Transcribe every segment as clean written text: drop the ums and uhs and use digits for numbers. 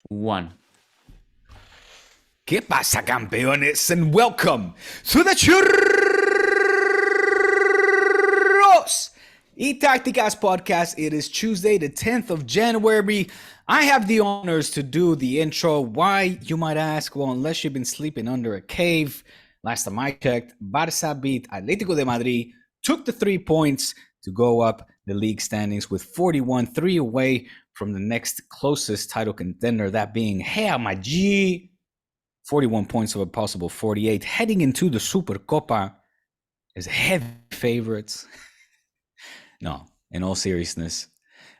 One. ¿Qué pasa, campeones? And welcome to the Churros y Tácticas Podcast. It is Tuesday, the 10th of January. I have the honors to do the intro. Why, you might ask? Well, unless you've been sleeping under a cave. Last time I checked, Barça beat Atletico de Madrid, took the 3 points to go up the league standings with 41, 3 away from the next closest title contender, that being Real Madrid. 41 points of a possible 48. Heading into the Supercopa as heavy favorites. No, in all seriousness,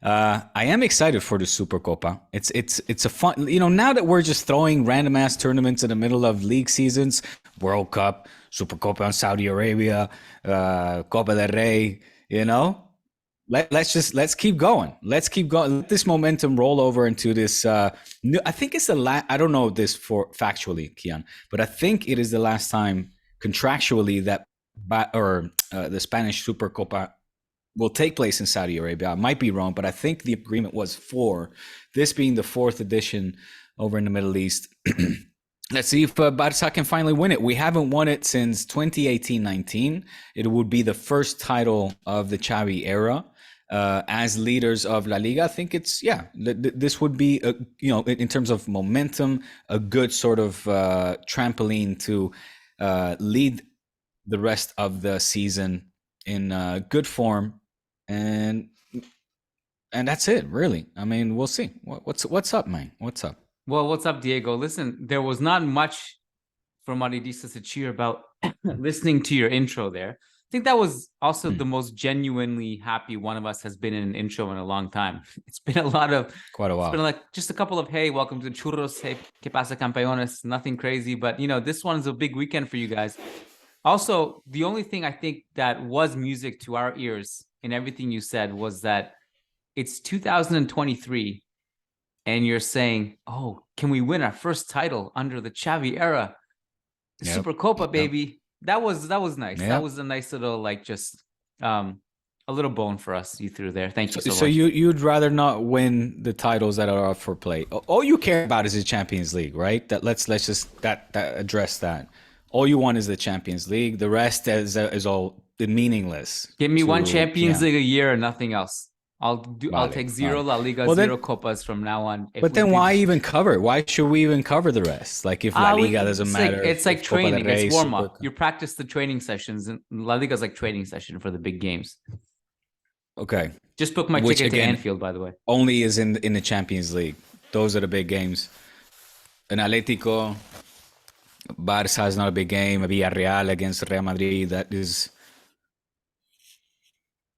I am excited for the Supercopa. It's a fun, now that we're just throwing random ass tournaments in the middle of league seasons, World Cup, Supercopa in Saudi Arabia, Copa del Rey, let's keep going. Let's keep going. Let this momentum roll over into this new, I think it's the last, I don't know this for factually, Kiyan, but I think it is the last time contractually that the Spanish Supercopa will take place in Saudi Arabia. I might be wrong, but I think the agreement was for this being the 4th edition over in the Middle East. Let's see if Barça can finally win it. We haven't won it since 2018-19. It would be the first title of the Xavi era. As leaders of La Liga, I think it's, this would be, in terms of momentum, a good sort of trampoline to lead the rest of the season in good form. And that's it, really. I mean, we'll see. What's up, man? What's up? Well, what's up, Diego? Listen, there was not much for Madridistas to cheer about listening to your intro there. I think that was also the most genuinely happy one of us has been in an intro in a long time. It's been quite a while. It's been like just a couple of, hey, welcome to Churros, hey, ¿qué pasa, campeones? Nothing crazy, but this one's a big weekend for you guys. Also, the only thing I think that was music to our ears in everything you said was that it's 2023 and you're saying, oh, can we win our first title under the Xavi era? The Supercopa, baby. Yep. That was nice. Yep. That was a nice little, a little bone for us you threw there. Thank you so much. So you'd rather not win the titles that are up for play. All you care about is the Champions League, right? Let's just address that. All you want is the Champions League. The rest is all meaningless. Give me one Champions League a year and nothing else. I'll take zero La Liga, zero Copas from now on. But then why even cover? Why should we even cover the rest? Like if La Liga doesn't matter. It's like training. It's warm-up. You practice the training sessions, and La Liga is like training session for the big games. Okay. Just book my ticket to Anfield, by the way. Only is in the Champions League. Those are the big games. In Atletico, Barça is not a big game. Villarreal against Real Madrid, that is.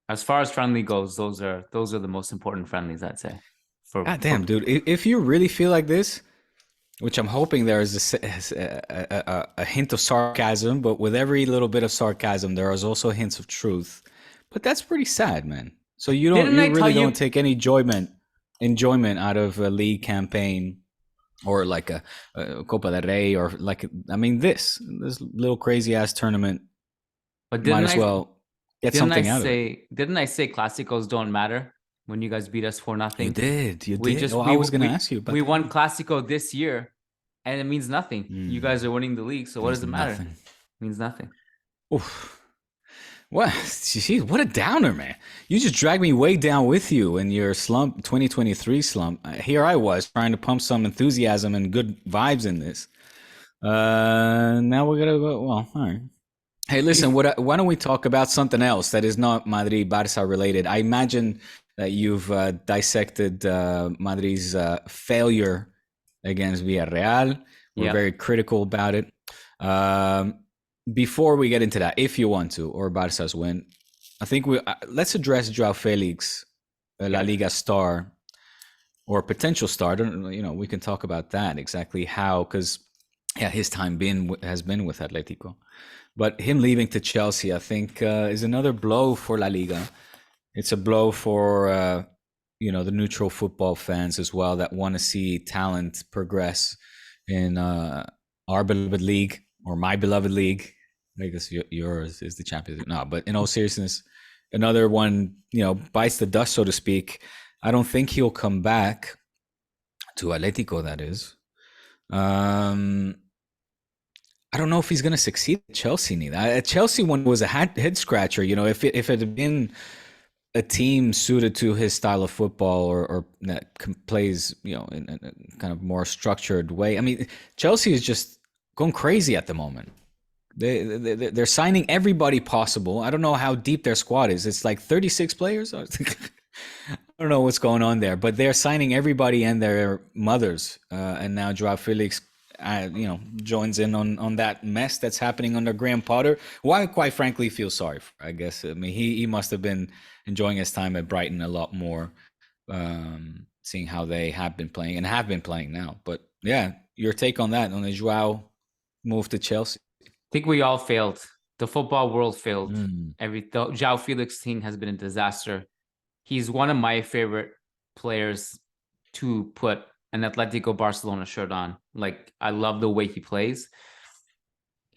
As far as friendly goes, those are the most important friendlies, I'd say. God damn, dude! If you really feel like this, which I'm hoping there is a hint of sarcasm, but with every little bit of sarcasm, there is also hints of truth. But that's pretty sad, man. So you really don't take any enjoyment out of a league campaign or like a Copa del Rey or this little crazy ass tournament. But might as well. Didn't I say Clásicos don't matter when you guys beat us 4-0? You did. I was going to ask you about we won Clásico this year, and it means nothing. You guys are winning the league, so what does it matter? It means nothing. Oof. What? Geez, what a downer, man. You just dragged me way down with you in your slump, 2023 slump. Here I was trying to pump some enthusiasm and good vibes in this. Now we're going to go, well, all right. Hey, listen, why don't we talk about something else that is not Madrid-Barça related? I imagine that you've dissected Madrid's failure against Villarreal. We're very critical about it. Before we get into that, if you want to, or Barça's win, I think let's address Joao Felix, La Liga star, or potential star. We can talk about that exactly how, because his time has been with Atletico. But him leaving to Chelsea, I think, is another blow for La Liga. It's a blow for, the neutral football fans as well that want to see talent progress in our beloved league, or my beloved league. I guess yours is the Champions League. No, but in all seriousness, another one, bites the dust, so to speak. I don't think he'll come back To Atletico, that is. I don't know if he's going to succeed at Chelsea neither. At Chelsea, one was a head scratcher. If it had been a team suited to his style of football or that plays, in a kind of more structured way. I mean, Chelsea is just going crazy at the moment. They're signing everybody possible. I don't know how deep their squad is. It's like 36 players. I don't know what's going on there, but they're signing everybody and their mothers. And now Joao Felix, joins in on that mess that's happening under Graham Potter. Who I quite frankly feel sorry for, I guess. I mean, he must have been enjoying his time at Brighton a lot more, seeing how they have been playing now. But yeah, your take on that, on the Joao move to Chelsea? I think we all failed. The football world failed. The Joao Felix thing has been a disaster. He's one of my favorite players to put an Atletico Barcelona shirt on. Like, I love the way he plays.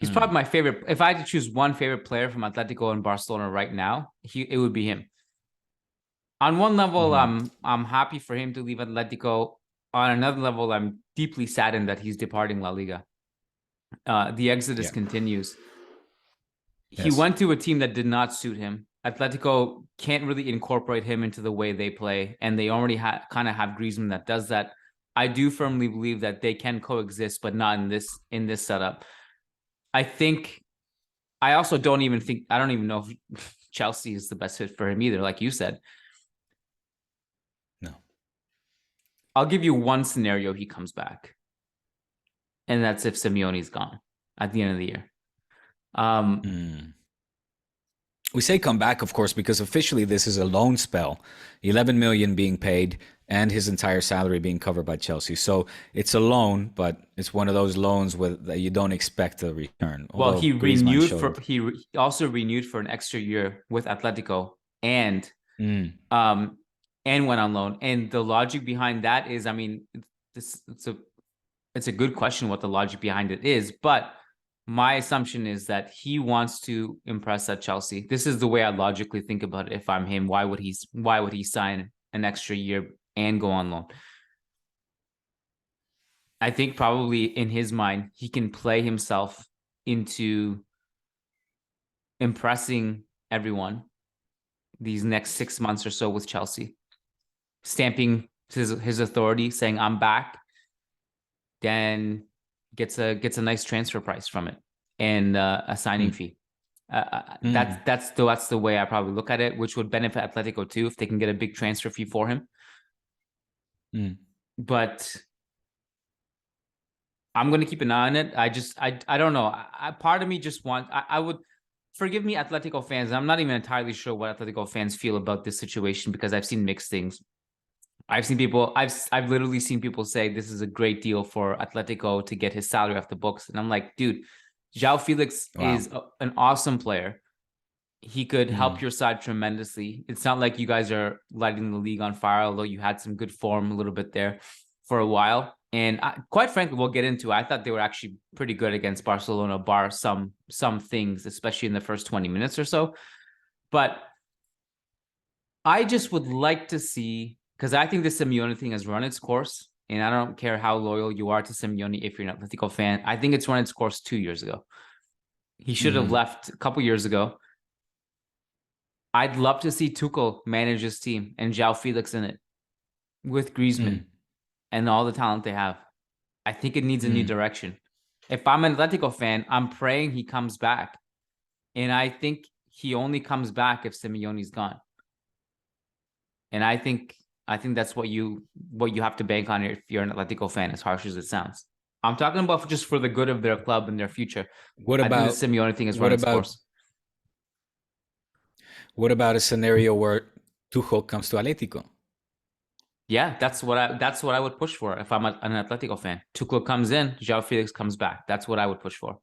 He's probably my favorite. If I had to choose one favorite player from Atletico and Barcelona right now, it would be him. On one level, I'm happy for him to leave Atletico. On another level, I'm deeply saddened that he's departing La Liga. The exodus continues. He went to a team that did not suit him. Atletico can't really incorporate him into the way they play, and they already kind of have Griezmann that does that. I do firmly believe that they can coexist, but not in this setup. I don't even know if Chelsea is the best fit for him either, like you said. No. I'll give you one scenario he comes back. And that's if Simeone's gone at the end of the year. We say come back, of course, because officially this is a loan spell. 11 million being paid and his entire salary being covered by Chelsea. So it's a loan, but it's one of those loans that you don't expect a return. Well, he also renewed for an extra year with Atletico and went on loan. And the logic behind that is, I mean, it's a good question what the logic behind it is, but my assumption is that he wants to impress at Chelsea. This is the way I logically think about it. If I'm him, why would he sign an extra year and go on loan? I think probably in his mind, he can play himself into impressing everyone these next 6 months or so with Chelsea, stamping his authority, saying I'm back, then gets a nice transfer price from it and a signing fee. That's the way I probably look at it, which would benefit Atletico too if they can get a big transfer fee for him. But I'm going to keep an eye on it. I don't know. Part of me just I would, forgive me, Atletico fans. I'm not even entirely sure what Atletico fans feel about this situation because I've seen mixed things. I've literally seen people say this is a great deal for Atletico to get his salary off the books. And I'm like, dude, Joao Felix is an awesome player. He could help your side tremendously. It's not like you guys are lighting the league on fire, although you had some good form a little bit there for a while. And quite frankly, we'll get into it. I thought they were actually pretty good against Barcelona, bar some things, especially in the first 20 minutes or so. But I just would like to see, because I think the Simeone thing has run its course, and I don't care how loyal you are to Simeone if you're an Atletico fan. I think it's run its course 2 years ago. He should have left a couple years ago. I'd love to see Tuchel manage his team and Joao Felix in it with Griezmann and all the talent they have. I think it needs a new direction. If I'm an Atletico fan, I'm praying he comes back. And I think he only comes back if Simeone's gone. And I think that's what you have to bank on if you're an Atletico fan, as harsh as it sounds. I'm talking about just for the good of their club and their future. What about the Simeone thing is run its course? What about a scenario where Tuchel comes to Atletico? Yeah, that's what I would push for if I'm an Atletico fan. Tuchel comes in, Joao Felix comes back. That's what I would push for.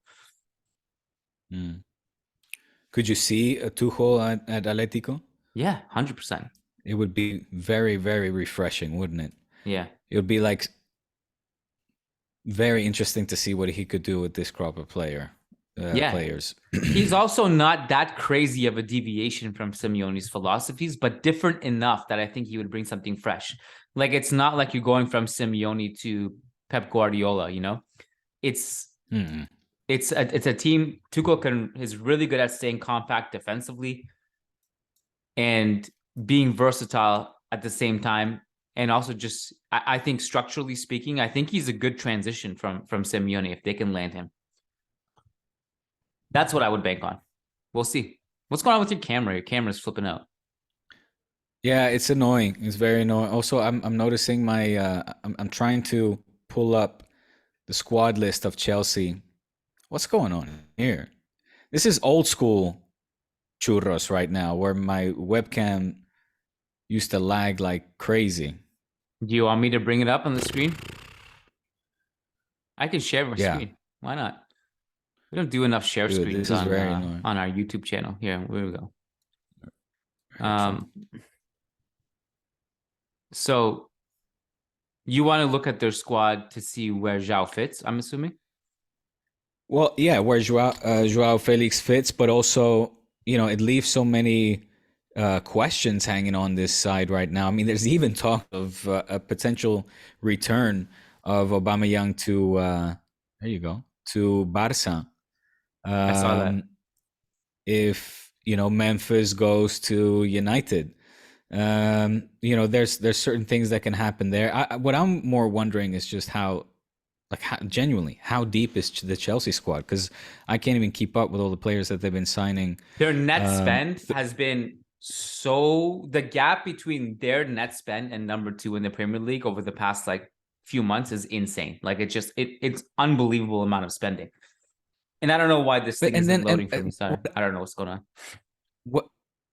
Could you see a Tuchel at Atletico? Yeah, 100%. It would be very, very refreshing, wouldn't it? Yeah. It would be like very interesting to see what he could do with this crop of player. players. He's also not that crazy of a deviation from Simeone's philosophies, but different enough that I think he would bring something fresh. Like, it's not like you're going from Simeone to Pep Guardiola, you know? It's a team. Tuchel is really good at staying compact defensively and being versatile at the same time. And also just, I think structurally speaking, I think he's a good transition from Simeone if they can land him. That's what I would bank on. We'll see. What's going on with your camera? Your camera's flipping out. Yeah, it's annoying. It's very annoying. Also, I'm noticing my I'm trying to pull up the squad list of Chelsea. What's going on here? This is old school churros right now, where my webcam used to lag like crazy. Do you want me to bring it up on the screen? I can share my screen. Why not? We don't do enough share screens on our YouTube channel. Here we go. So you want to look at their squad to see where Joao fits, I'm assuming? Well, yeah, where Joao Felix fits, but also, it leaves so many questions hanging on this side right now. I mean, there's even talk of a potential return of Aubameyang to Barca. I saw that. If Memphis goes to United, there's certain things that can happen there. What I'm more wondering is just how deep is the Chelsea squad? Because I can't even keep up with all the players that they've been signing. Their net spend has been the gap between their net spend and number 2 in the Premier League over the past few months is insane. Like, it's unbelievable amount of spending. And I don't know why this thing isn't loading for me. Sorry. I don't know what's going on.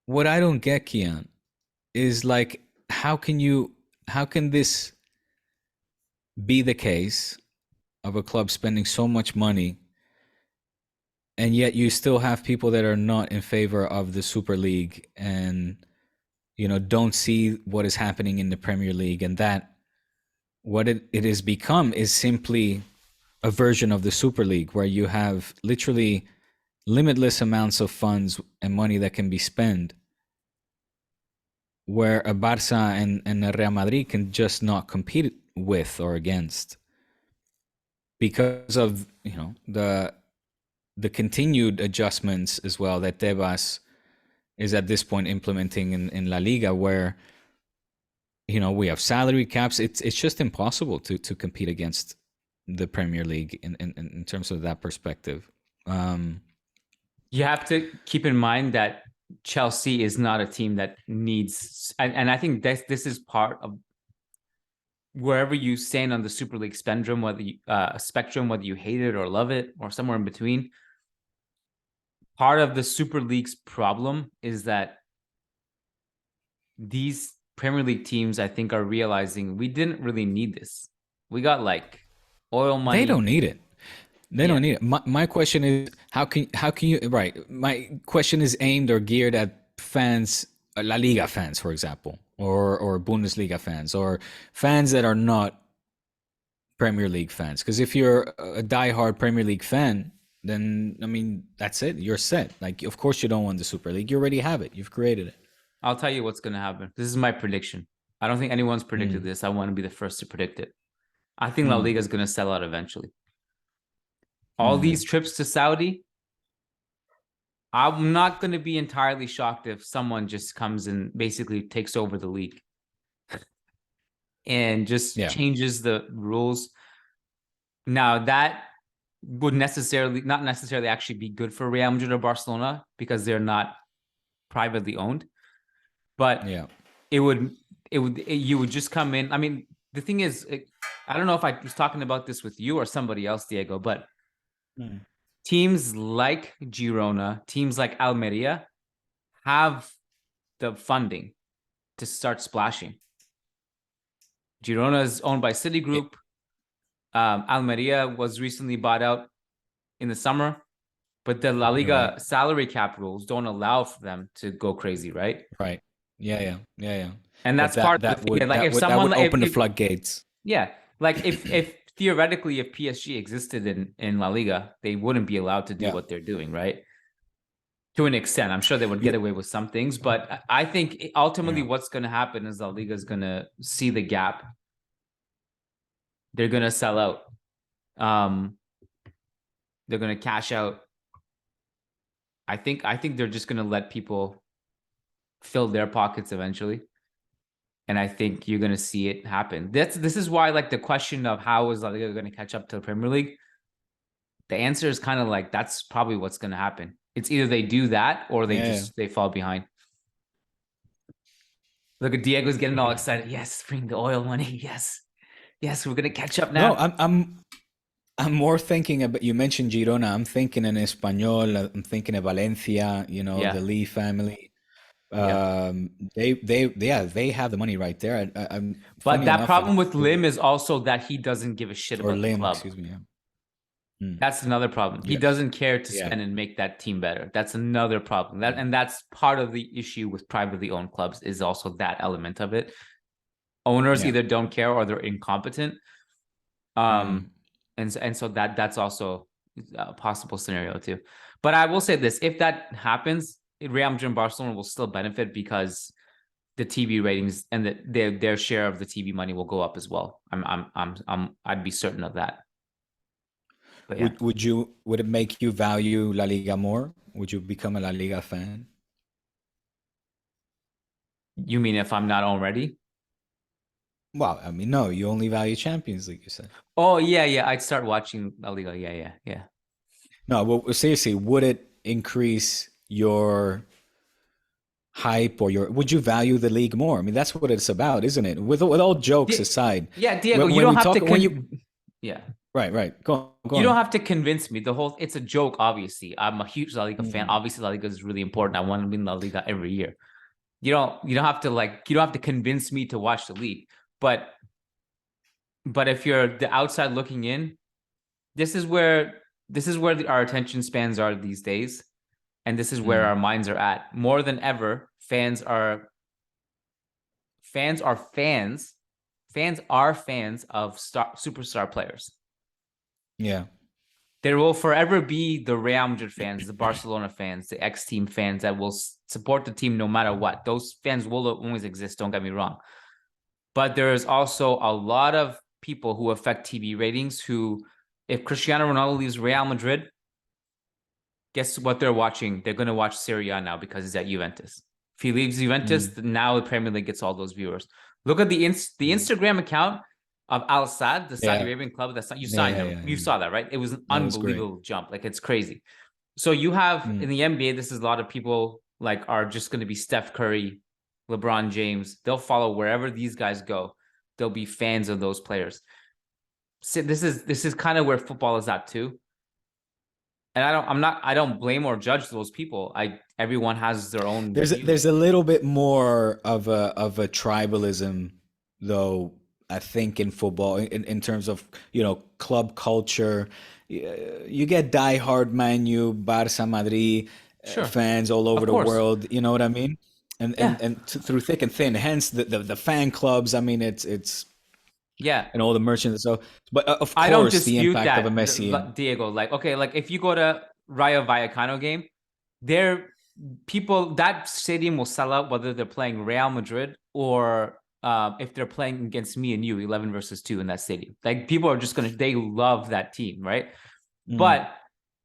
What I don't get, Kiyan, is how can this be the case of a club spending so much money, and yet you still have people that are not in favor of the Super League and don't see what is happening in the Premier League, and that what it has become is simply a version of the Super League where you have literally limitless amounts of funds and money that can be spent, where a Barca and a Real Madrid can just not compete with or against because of the continued adjustments as well that Tebas is at this point implementing in La Liga, where we have salary caps. It's just impossible to compete against the Premier League in terms of that perspective. You have to keep in mind that Chelsea is not a team that needs, and I think this is part of wherever you stand on the Super League spectrum, whether you hate it or love it or somewhere in between. Part of the Super League's problem is that these Premier League teams, I think, are realizing we didn't really need this. We got oil money. They don't need it. They don't need it. My question is, how can you, right? My question is aimed or geared at fans, La Liga fans, for example, or Bundesliga fans, or fans that are not Premier League fans. Because if you're a diehard Premier League fan, then, I mean, that's it. You're set. Of course you don't want the Super League. You already have it. You've created it. I'll tell you what's going to happen. This is my prediction. I don't think anyone's predicted this. I want to be the first to predict it. I think La Liga is going to sell out eventually. All these trips to Saudi, I'm not going to be entirely shocked if someone just comes and basically takes over the league and just changes the rules. Now, that would not necessarily actually be good for Real Madrid or Barcelona because they're not privately owned. But you would just come in. I mean, the thing is, I don't know if I was talking about this with you or somebody else, Diego, but teams like Girona, teams like Almeria have the funding to start splashing. Girona is owned by Citigroup. Almeria was recently bought out in the summer, but the La Liga salary cap rules don't allow for them to go crazy, right? Right. Yeah. And that's part of the thing. That would open the floodgates. Yeah. If theoretically, if PSG existed in La Liga, they wouldn't be allowed to do what they're doing, right? To an extent, I'm sure they would get away with some things, but I think ultimately what's going to happen is La Liga is going to see the gap. They're going to sell out. They're going to cash out. I think they're just going to let people fill their pockets eventually. And I think you're going to see it happen. This is why, like, the question of how is La Liga going to catch up to the Premier League, the answer is kind of like, that's probably what's going to happen. It's either they do that or they fall behind. Look at Diego's getting all excited. Yes, bring the oil money. Yes, we're going to catch up now. No, I'm more thinking about, you mentioned Girona. I'm thinking in Espanyol. I'm thinking of Valencia. The Lee family. They have the money right there. But that problem with Lim is also that he doesn't give a shit about the club. Excuse me. That's another problem. He doesn't care to spend and make that team better. That's another problem. And that's part of the issue with privately owned clubs, is also that element of it. Owners either don't care or they're incompetent. And so that's also a possible scenario too. But I will say this: if that happens, Real Madrid and Barcelona will still benefit because the TV ratings and their share of the TV money will go up as well. I'd be certain of that. But yeah. Would it make you value La Liga more? Would you become a La Liga fan? You mean if I'm not already? Well, I mean, no, you only value Champions League, you said. Oh, yeah. I'd start watching La Liga. Yeah. No, well, seriously, would it increase your hype or would you value the league more? I mean, that's what it's about, isn't it? With all jokes aside. Yeah, Diego, you don't have to... Yeah. Right. Go on. You don't have to convince me. It's a joke, obviously. I'm a huge La Liga fan. Obviously, La Liga is really important. I want to win La Liga every year. You don't have to convince me to watch the league. But if you're the outside looking in, this is where our attention spans are these days. And this is where our minds are at. More than ever, fans are fans of superstar players. Yeah. There will forever be the Real Madrid fans, the Barcelona fans, the ex-team fans that will support the team no matter what. Those fans will always exist, don't get me wrong. But there is also a lot of people who affect TV ratings who, if Cristiano Ronaldo leaves Real Madrid, guess what they're watching? They're going to watch Serie A now because he's at Juventus. If he leaves Juventus, now the Premier League gets all those viewers. Look at the Instagram account of Al Sadd, the Saudi Arabian club. You signed him. You saw that, right? It was an unbelievable jump. Like, it's crazy. So you have in the NBA, this is a lot of people like are just going to be Steph Curry, LeBron James. They'll follow wherever these guys go. They'll be fans of those players. So this is kind of where football is at too. And I don't blame or judge those people. Everyone has their own. There's a little bit more of a tribalism, though, I think, in football in terms of club culture. You get diehard Man U, Barça, Madrid fans all over the world. You know what I mean? And through thick and thin. Hence the fan clubs. I mean, it's and all the merchants. So, but of course, I don't dispute the impact that, of a Messi. Diego, like if you go to Rayo Vallecano game, that stadium will sell out whether they're playing Real Madrid or if they're playing against me and you, 11 versus 2 in that stadium. Like, people are just they love that team, right? But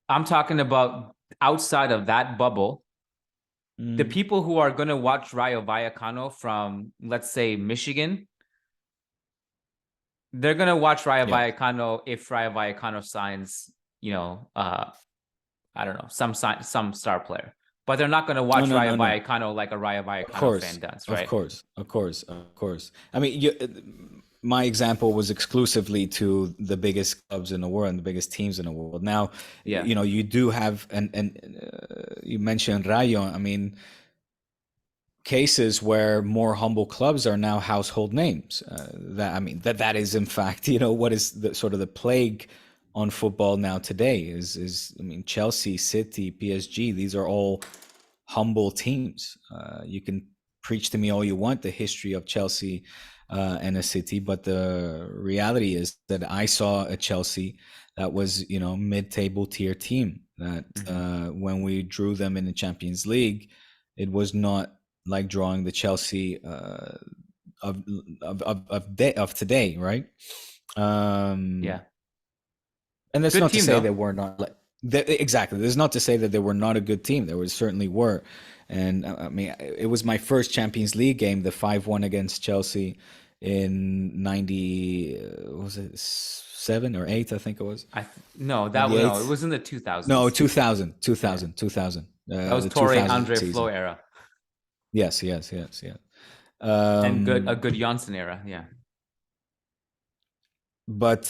I'm talking about outside of that bubble. The people who are going to watch Rayo Vallecano from, let's say, Michigan, they're going to watch Rayo Vallecano if Rayo Vallecano signs, I don't know, some star player. But they're not going to watch Rayo Vallecano like a Rayo Vallecano fan does, right? Of course. I mean, my example was exclusively to the biggest clubs in the world and the biggest teams in the world. Now, you do have, and you mentioned Rayo. I mean, cases where more humble clubs are now household names. That is in fact, what is the sort of the plague on football now today is Chelsea, City, PSG. These are all humble teams. You can preach to me all you want the history of Chelsea and a City. But the reality is that I saw a Chelsea that was, mid-table tier team that when we drew them in the Champions League, it was not like drawing the Chelsea of today, right? Yeah. And that's Good not to team, say though. they were not exactly. There's not to say that they were not a good team. There certainly were, and I mean, it was my first Champions League game, the 5-1 against Chelsea in 90. Was it 7 or 8? I think it was. No, it was in the 2000s. No, 2000. That was The Torre 2000 Andre season. Flo era. Yes. And a good Janssen era, yeah. But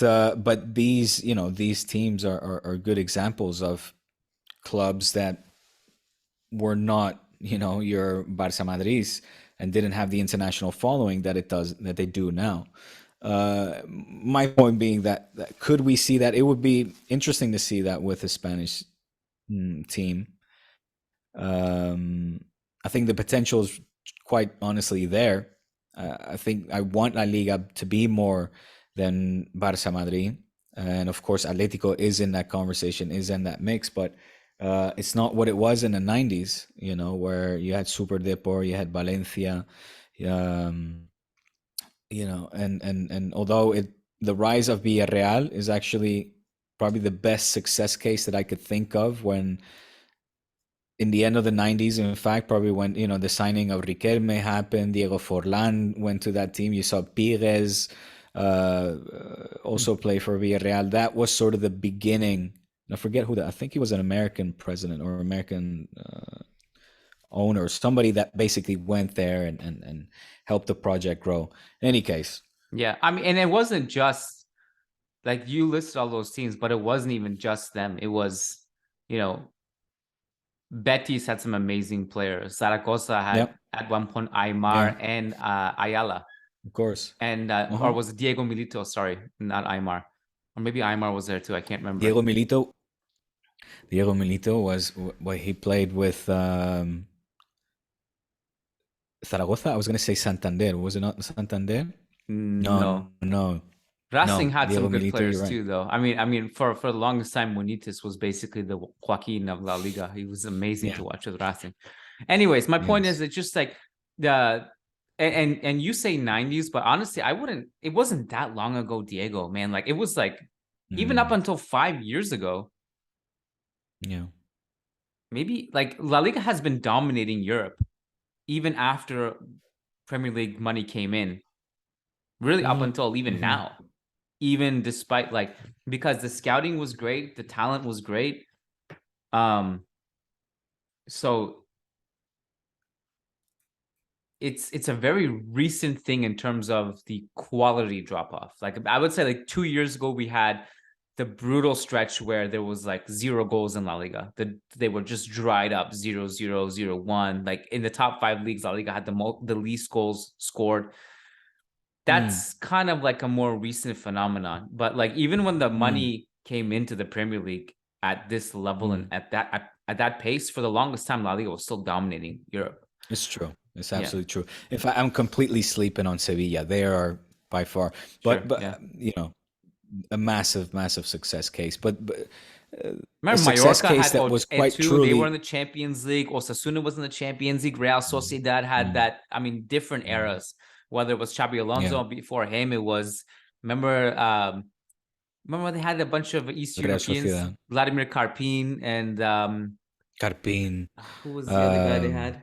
these teams are good examples of clubs that were not your Barça Madrids and didn't have the international following that they do now. My point being that could we see that? It would be interesting to see that with a Spanish team. I think the potential is quite honestly there. I think I want La Liga to be more than Barça Madrid, and of course Atletico is in that conversation, is in that mix, but it's not what it was in the 90s, where you had Super Depor, you had Valencia, and although the rise of Villarreal is actually probably the best success case that I could think of, when in the end of the 90s, in fact, probably when the signing of Riquelme happened, Diego Forlán went to that team, you saw Perez also play for Villarreal. That was sort of the beginning. I forget who that. I think he was an American president or American owner, somebody that basically went there and helped the project grow. In any case, yeah, I mean, and it wasn't just like you listed all those teams, but it wasn't even just them. It was, Betis had some amazing players. Zaragoza had at one point Aymar and Ayala. Of course. And or was it Diego Milito? Sorry, not Aymar. Or maybe Aymar was there too. I can't remember. Diego Milito was what he played with Zaragoza. I was going to say Santander. Was it not Santander? No. Racing had Diego some good Milito, players too, though. I mean, for the longest time, Munitis was basically the Joaquin of La Liga. He was amazing to watch with Racing. Anyways, my point is, it's just like and you say 90s, but honestly, it wasn't that long ago, Diego, man. Like, it was like even up until 5 years ago. Yeah. Maybe like La Liga has been dominating Europe even after Premier League money came in. Really up until even now. Even despite because the scouting was great, the talent was great. So it's a very recent thing in terms of the quality drop off. Like, I would say 2 years ago, we had the brutal stretch where there was 0 goals in La Liga. They were just dried up 0-0-0-1. Like, in the top 5 leagues, La Liga had the least goals scored. That's kind of like a more recent phenomenon. But even when the money came into the Premier League at this level and at that pace, for the longest time, La Liga was still dominating Europe. It's true. It's absolutely true. If I'm completely sleeping on Sevilla, they are by far, but a massive success case. But remember, Mallorca had that was quite truly. They were in the Champions League. Osasuna was in the Champions League. Real Sociedad had that. I mean, different eras. Whether it was Xabi Alonso before him, it was remember they had a bunch of East Europeans, Vladimir Karpin and Karpin. Who was the other guy they had?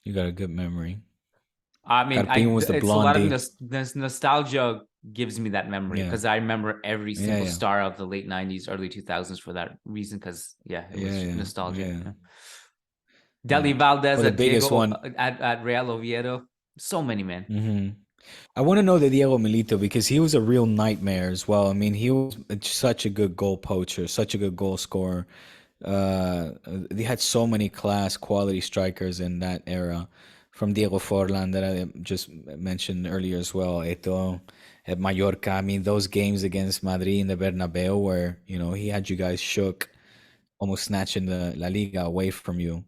You got a good memory. I mean, Karpin was the blondie. A lot of nostalgia gives me that memory because I remember every single star of the late 90s, early 2000s for that reason. Because it was nostalgia. Yeah. Deli Valdez at Diego at Real Oviedo. So many, man. I want to know the Diego Milito because he was a real nightmare as well. I mean, he was such a good goal poacher, such a good goal scorer. They had so many quality strikers in that era, from Diego Forlán that I just mentioned earlier as well, Eto'o at Mallorca. I mean, those games against Madrid in the Bernabeu where, he had you guys shook, almost snatching the La Liga away from you.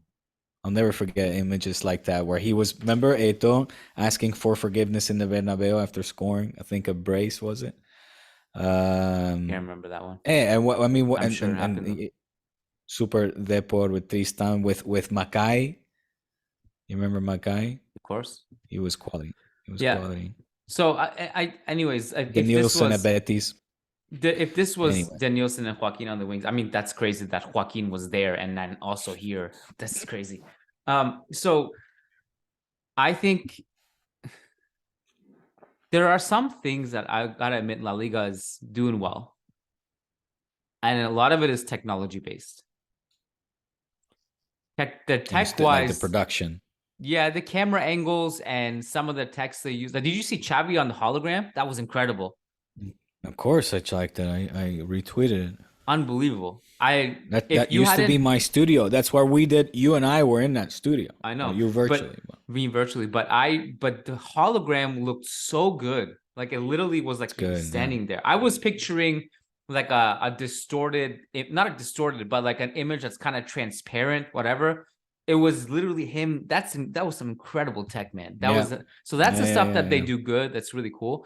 I'll never forget images like that where he was, remember Eto'o asking for forgiveness in the Bernabeu after scoring, I think a brace, was it? Can't remember that one. And what I mean, I'm sure it happened. and Super Depor with Tristan with Mackay. You remember Mackay? Of course. He was quality. Yeah. Quality. So anyways, if Danielson at Betis. If this was Anyway. Danielson and Joaquin on the wings, I mean, that's crazy that Joaquin was there and then also here. That's crazy. So I think there are some things that I gotta admit La Liga is doing well. And a lot of it is technology based. The tech wise, like the production. Yeah, the camera angles and some of the text they use. Like, did you see Xavi on the hologram? That was incredible. Of course, I liked it. I retweeted it. Unbelievable. That used to be my studio. That's where we did. You and I were in that studio. I know. You virtually. Me virtually, but the hologram looked so good. Like it literally was like standing there. I was picturing like a distorted, not a distorted, but like an image that's kind of transparent, whatever. It was literally him. That was some incredible tech, man. That's the stuff that they do good. That's really cool.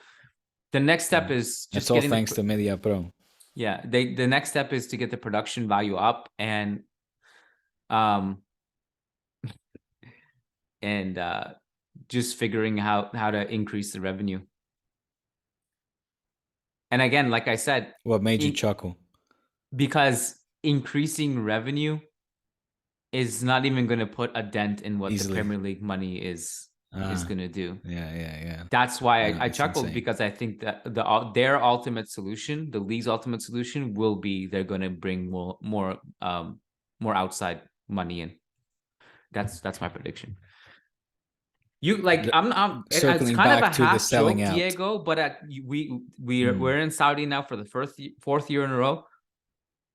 The next step is just it's all thanks to Media Pro. Yeah, the next step is to get the production value up and just figuring out how to increase the revenue. And again, like I said, what made you chuckle? Because increasing revenue is not even going to put a dent in what the Premier League money is going to do. Yeah. That's why I chuckled, insane. Because I think that their ultimate solution, the league's ultimate solution, will be they're going to bring more outside money in. That's my prediction. You like I'm it's kind of a half joke, Diego, but we're in Saudi now for the fourth year in a row.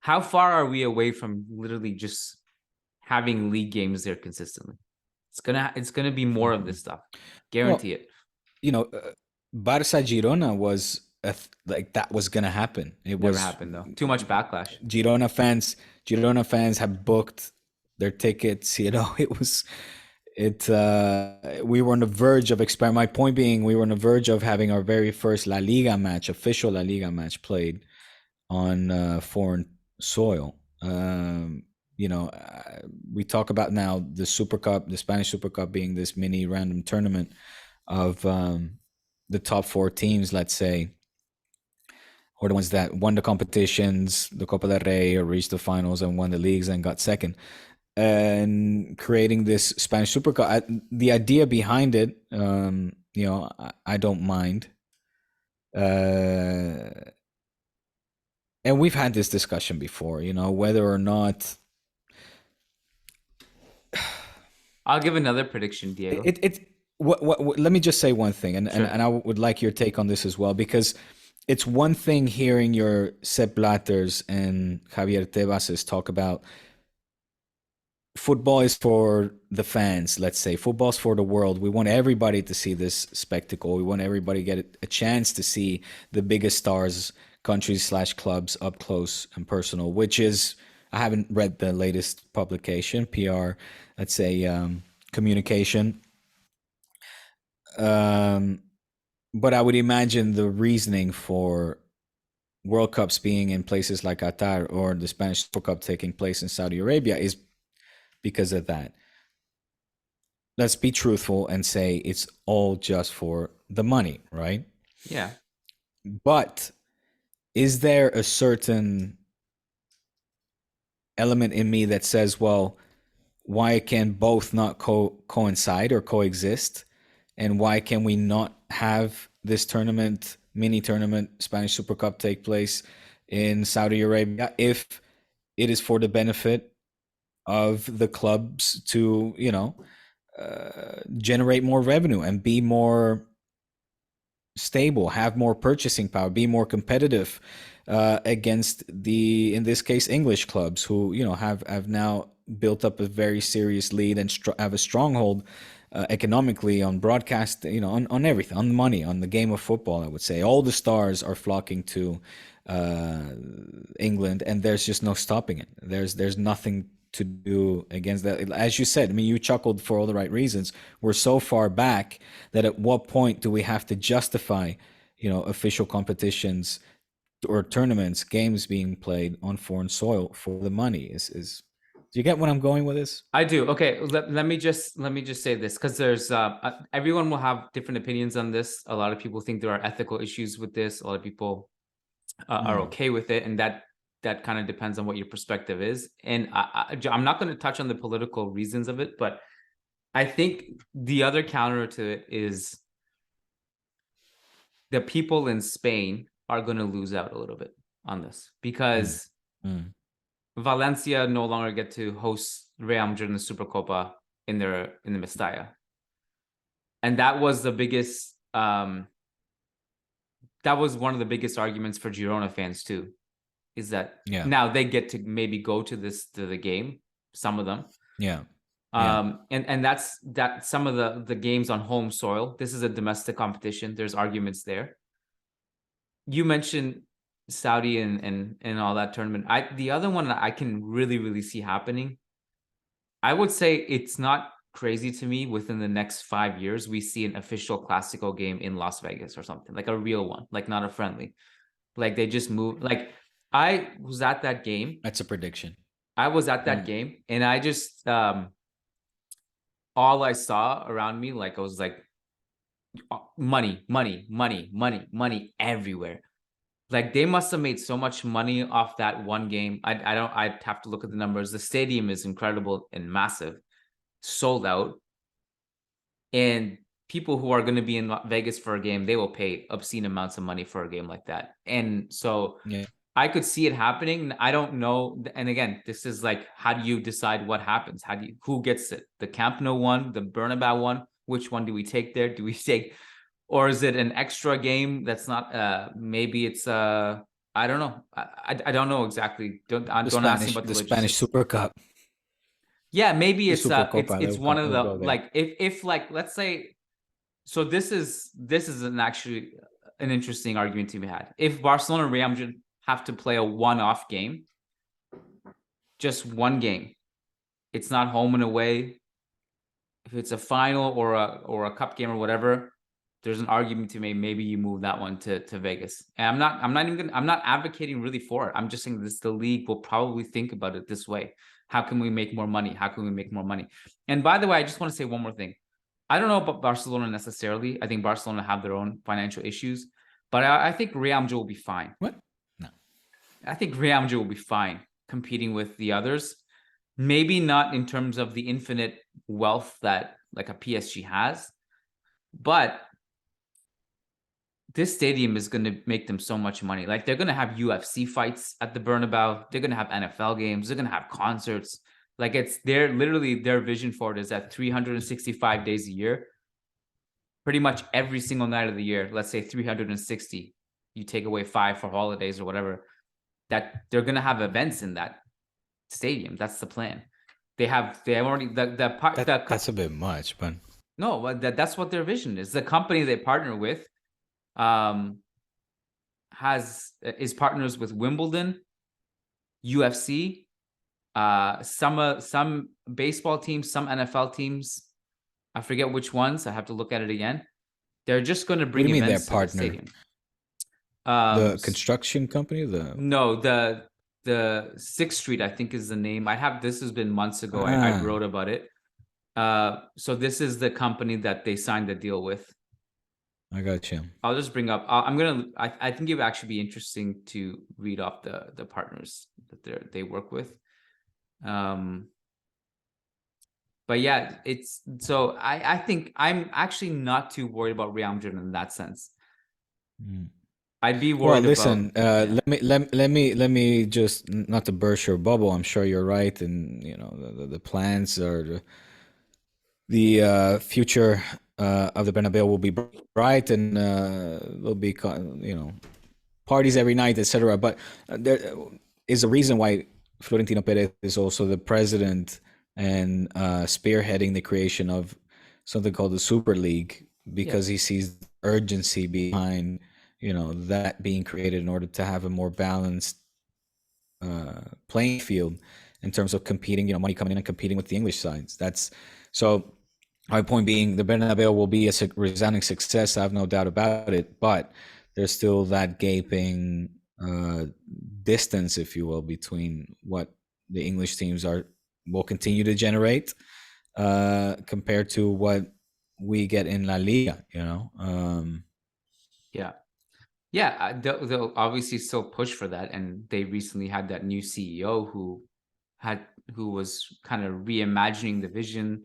How far are we away from literally just having league games there consistently? It's gonna be more of this stuff, guarantee it. You know, Barça Girona was like that was gonna happen. It never happened though. Too much backlash. Girona fans have booked their tickets. You know, we were on the verge of experiment. My point being, we were on the verge of having our very first La Liga match, official La Liga match, played on foreign soil. You know, we talk about now the Super Cup, the Spanish Super Cup, being this mini random tournament of the top four teams, let's say, or the ones that won the competitions, the Copa del Rey, or reached the finals and won the leagues and got second. And creating this Spanish Super Cup, the idea behind it, you know, I don't mind. And we've had this discussion before, you know, whether or not. I'll give another prediction, Diego. Let me just say one thing, and I would like your take on this as well, because it's one thing hearing your Sepp Blatters and Javier Tebas talk about football is for the fans, let's say. Football's for the world. We want everybody to see this spectacle. We want everybody to get a chance to see the biggest stars, countries / clubs up close and personal, which is, I haven't read the latest publication, PR, let's say, communication. But I would imagine the reasoning for World Cups being in places like Qatar or the Spanish Super Cup taking place in Saudi Arabia is because of that. Let's be truthful and say it's all just for the money, right? Yeah. But is there a certain element in me that says, well, why can both not coincide or coexist? And why can we not have this tournament, mini tournament, Spanish Super Cup take place in Saudi Arabia if it is for the benefit of the clubs to, you know, generate more revenue and be more stable, have more purchasing power, be more competitive against the, in this case, English clubs who, you know, have now built up a very serious lead and have a stronghold economically on broadcast, you know, on everything, on money, on the game of football. I would say all the stars are flocking to England, and there's just no stopping it. There's nothing to do against that. As you said, I mean, you chuckled for all the right reasons. We're so far back that at what point do we have to justify, official competitions or tournaments, games being played on foreign soil for the money? Do you get what I'm going with this? I do. Okay, let me just say this, because there's everyone will have different opinions on this. A lot of people think there are ethical issues with this. A lot of people are okay with it, and that kind of depends on what your perspective is. And I'm not going to touch on the political reasons of it, but I think the other counter to it is the people in Spain are going to lose out a little bit on this, because Valencia no longer get to host Real Madrid in the Supercopa in the Mestalla, and that was the biggest. That was one of the biggest arguments for Girona fans too, is that now they get to maybe go to the game, some of them. And that's some of the games on home soil. This is a domestic competition. There's arguments there. You mentioned Saudi and all that tournament. The other one that I can really, really see happening, I would say it's not crazy to me within the next 5 years we see an official Clásico game in Las Vegas or something, like a real one, like not a friendly. Like they just move. Like I was at that game. That's a prediction. I was at that game, and I just all I saw around me, like I was like, money everywhere. Like they must have made so much money off that one game. I'd have to look at the numbers. The stadium is incredible and massive, sold out. And people who are going to be in Vegas for a game, they will pay obscene amounts of money for a game like that. And so I could see it happening. I don't know. And again, this is like, how do you decide what happens? Who gets it? The Camp Nou one, the Bernabeu one? Which one do we take there? Do we take, or is it an extra game that's not, maybe it's, I don't know. I don't know exactly. Don't ask me about the Spanish Super Cup. Yeah, maybe it's one of the, like, if like, let's say, so this is actually an interesting argument to be had. If Barcelona and Real Madrid have to play a one-off game, just one game, it's not home and away. If it's a final or a cup game or whatever, there's an argument to make. Maybe you move that one to Vegas. And I'm not advocating really for it. I'm just saying the league will probably think about it this way. How can we make more money? How can we make more money? And by the way, I just want to say one more thing. I don't know about Barcelona necessarily. I think Barcelona have their own financial issues, but I think Real Madrid will be fine. What? No. I think Real Madrid will be fine competing with the others. Maybe not in terms of the infinite wealth that like a PSG has, but this stadium is going to make them so much money. Like they're going to have UFC fights at the Bernabeu. They're going to have NFL games. They're going to have concerts. Like their vision for it is that 365 days a year, pretty much every single night of the year, let's say 360, you take away 5 for holidays or whatever, that they're going to have events in that stadium. That's the plan. They have already that's a bit much, but no, but that's what their vision is. The company they partner with is partners with Wimbledon, UFC, some baseball teams, some NFL teams. I forget which ones. I have to look at it again. They're just going to bring events to the stadium. The construction company? The 6th Street, I think, is the name. This has been months ago. I wrote about it. So this is the company that they signed the deal with. I got you. I'll just bring up. I think it would actually be interesting to read off the partners that they work with. But yeah, it's so I think I'm actually not too worried about Real Madrid in that sense. I'd be worried. Well, listen. Let me just, not to burst your bubble. I'm sure you're right, and the plans are the future of the Bernabeu will be bright, and there'll be parties every night, etc. But there is a reason why Florentino Perez is also the president and spearheading the creation of something called the Super League, because he sees urgency behind that being created in order to have a more balanced playing field. in terms of competing, money coming in and competing with the English sides. That's so. My point being, the Bernabeu will be a resounding success. I have no doubt about it, but there's still that gaping distance, if you will, between what the English teams will continue to generate compared to what we get in La Liga. They'll obviously still push for that, and they recently had that new CEO who was kind of reimagining the vision,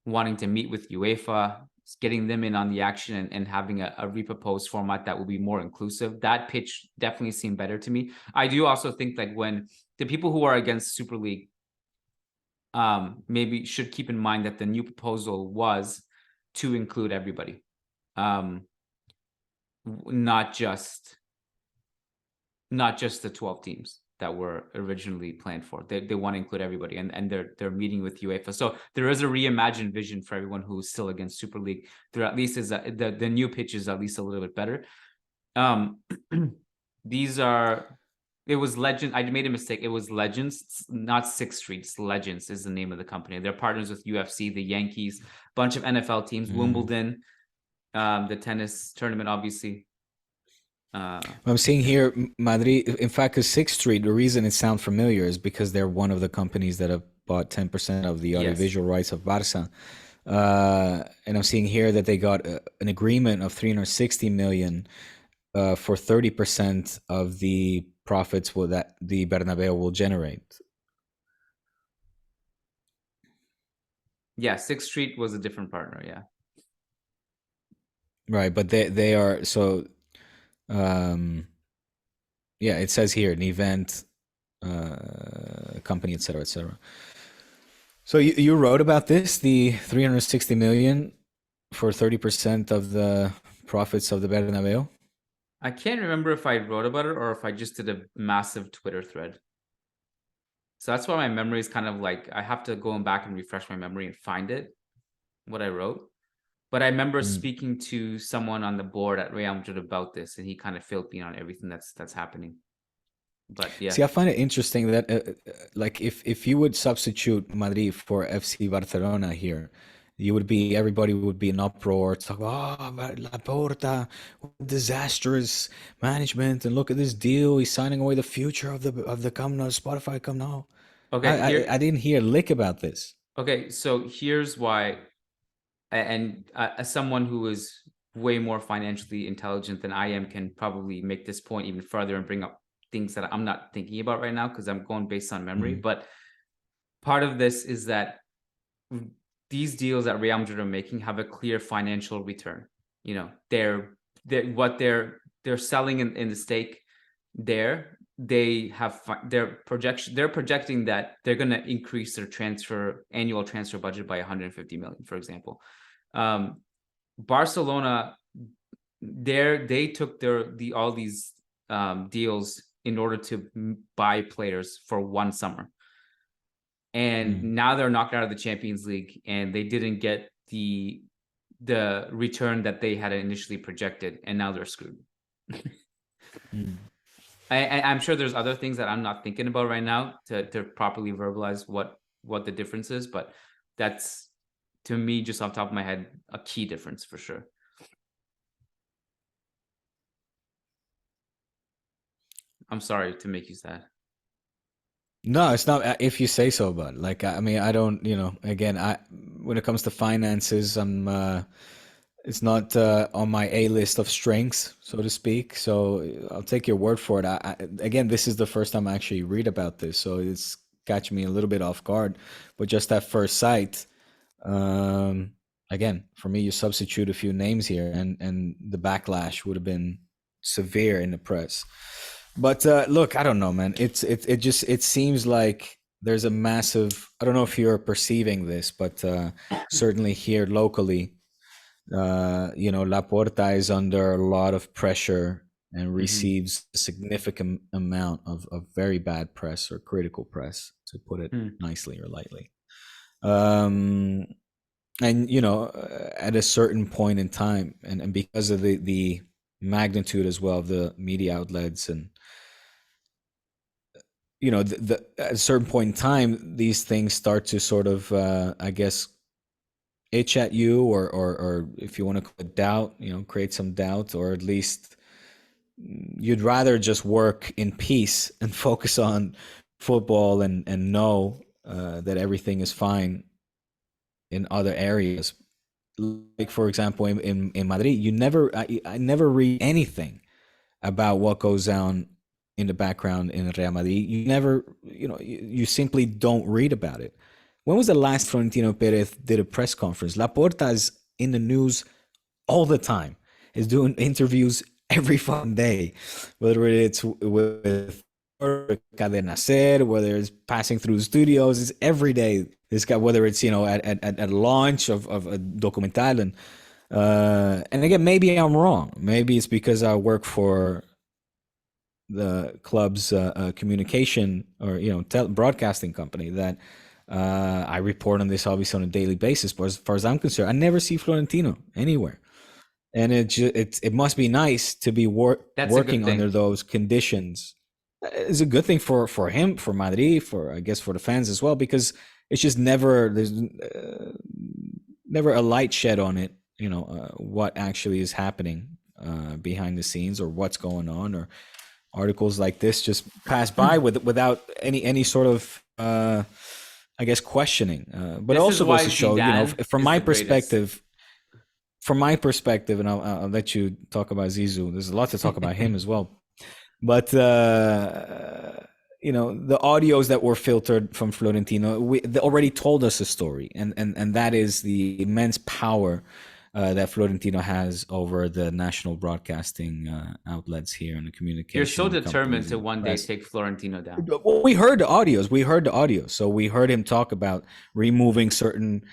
wanting to meet with UEFA, getting them in on the action, and having a reproposed format that will be more inclusive. That pitch definitely seemed better to me. I do also think like when the people who are against Super League maybe should keep in mind that the new proposal was to include everybody. Not just the 12 teams that were originally planned for. They want to include everybody, and they're meeting with UEFA. So there is a reimagined vision for everyone who's still against Super League. There at least is the new pitch is at least a little bit better. It was Legend. I made a mistake. It was Legends, not Sixth Street. It's Legends is the name of the company. They're partners with UFC, the Yankees, bunch of NFL teams, Wimbledon, the tennis tournament, obviously. I'm seeing here Madrid. In fact, because Sixth Street, the reason it sounds familiar is because they're one of the companies that have bought 10% of the audiovisual rights of Barca. And I'm seeing here that they got an agreement of 360 million for 30% of the profits that the Bernabeu will generate. Yeah, Sixth Street was a different partner. Yeah. Right, but they are so. It says here an event company, etc., etc. So you wrote about this, the 360 million for 30% of the profits of the Bernabeu. I can't remember if I wrote about it or if I just did a massive Twitter thread. So that's why my memory is kind of like, I have to go back and refresh my memory and find it, what I wrote. But I remember speaking to someone on the board at Real Madrid about this, and he kind of filled me on everything that's happening. But yeah. See, I find it interesting that like if you would substitute Madrid for FC Barcelona here, everybody would be in uproar, talk Laporta, disastrous management, and look at this deal, he's signing away the future of the Camp Nou, Spotify Camp Nou. Okay, I didn't hear a lick about this. Okay, so here's why. And as someone who is way more financially intelligent than I am can probably make this point even further and bring up things that I'm not thinking about right now because I'm going based on memory. But part of this is that these deals that Real Madrid are making have a clear financial return. They're selling in the stake there. They're projecting that they're going to increase their annual transfer budget by 150 million, for example. Barcelona, they took all these deals in order to buy players for one summer, and now they're knocked out of the Champions League, and they didn't get the return that they had initially projected, and now they're screwed. I'm sure there's other things that I'm not thinking about right now to properly verbalize what the difference is, but that's, to me, just off the top of my head, a key difference for sure. I'm sorry to make you sad. No, it's not if you say so, but like, I mean, I don't, again, when it comes to finances, it's not on my A list of strengths, so to speak. So I'll take your word for it. Again, this is the first time I actually read about this, so it's catching me a little bit off guard. But just at first sight, again, for me, you substitute a few names here, and the backlash would have been severe in the press. But look, I don't know, man. It seems like there's a massive. I don't know if you're perceiving this, but certainly here locally, Laporta is under a lot of pressure and receives a significant amount of very bad press or critical press, to put it nicely or lightly. And at a certain point in time, and because of the magnitude as well of the media outlets and at a certain point in time, these things start to sort of, I guess, itch at you, or if you want to call it doubt, create some doubt, or at least you'd rather just work in peace and focus on football and know that everything is fine in other areas. Like, for example, in Madrid, I never read anything about what goes on in the background in Real Madrid. You never, you simply don't read about it. When was the last Florentino Perez did a press conference? Laporta is in the news all the time. Is doing interviews every fucking day, whether it's with Cadena Ser, whether it's passing through studios, it's every day. This guy, whether it's at launch of a documental, and again, maybe I'm wrong. Maybe it's because I work for the club's communication or broadcasting company that I report on this obviously on a daily basis. But as far as I'm concerned, I never see Florentino anywhere, and it must be nice to be working under those conditions. It's a good thing for him, for Madrid, I guess for the fans as well, because it's just there's never a light shed on it. What actually is happening behind the scenes, or what's going on, or articles like this just pass by without any sort of I guess questioning. But it also goes to show, from my perspective, and I'll let you talk about Zizou. There's a lot to talk about him as well. But the audios that were filtered from Florentino, they already told us a story, and that is the immense power that Florentino has over the national broadcasting outlets here and the communication. You're so determined to one day take Florentino down. Well, we heard the audios. So we heard him talk about removing certain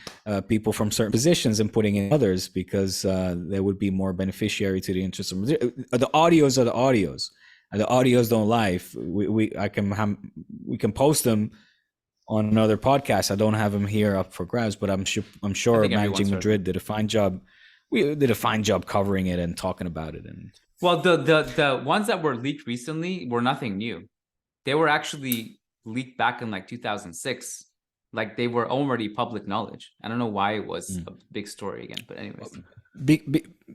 people from certain positions and putting in others because they would be more beneficiary to the interests of the audios are the audios. And the audios don't lie. We can post them on another podcast. I don't have them here up for grabs, but I'm sure Managing Madrid did a fine job. We did a fine job covering it and talking about it. And well, the ones that were leaked recently were nothing new. They were actually leaked back in like 2006. Like they were already public knowledge. I don't know why it was a big story again, but anyways.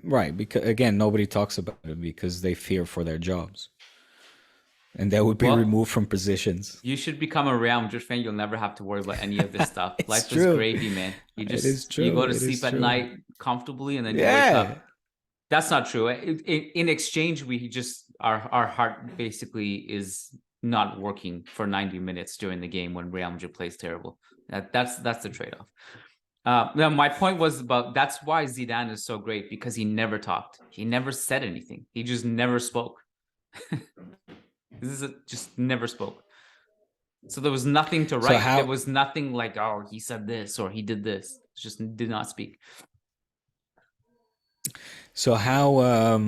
Right, because again, nobody talks about it because they fear for their jobs. And they would be removed from positions. You should become a Real Madrid fan. You'll never have to worry about any of this stuff. Life is gravy, man. You go to sleep at night comfortably, and then you wake up. That's not true. In exchange, we just our heart basically is not working for 90 minutes during the game when Real Madrid plays terrible. That's the trade-off. Now my point was about that's why Zidane is so great, because he never talked. He never said anything. He just never spoke. Just never spoke. So there was nothing to write. There was nothing like, oh, he said this or he did this. Just did not speak. So how,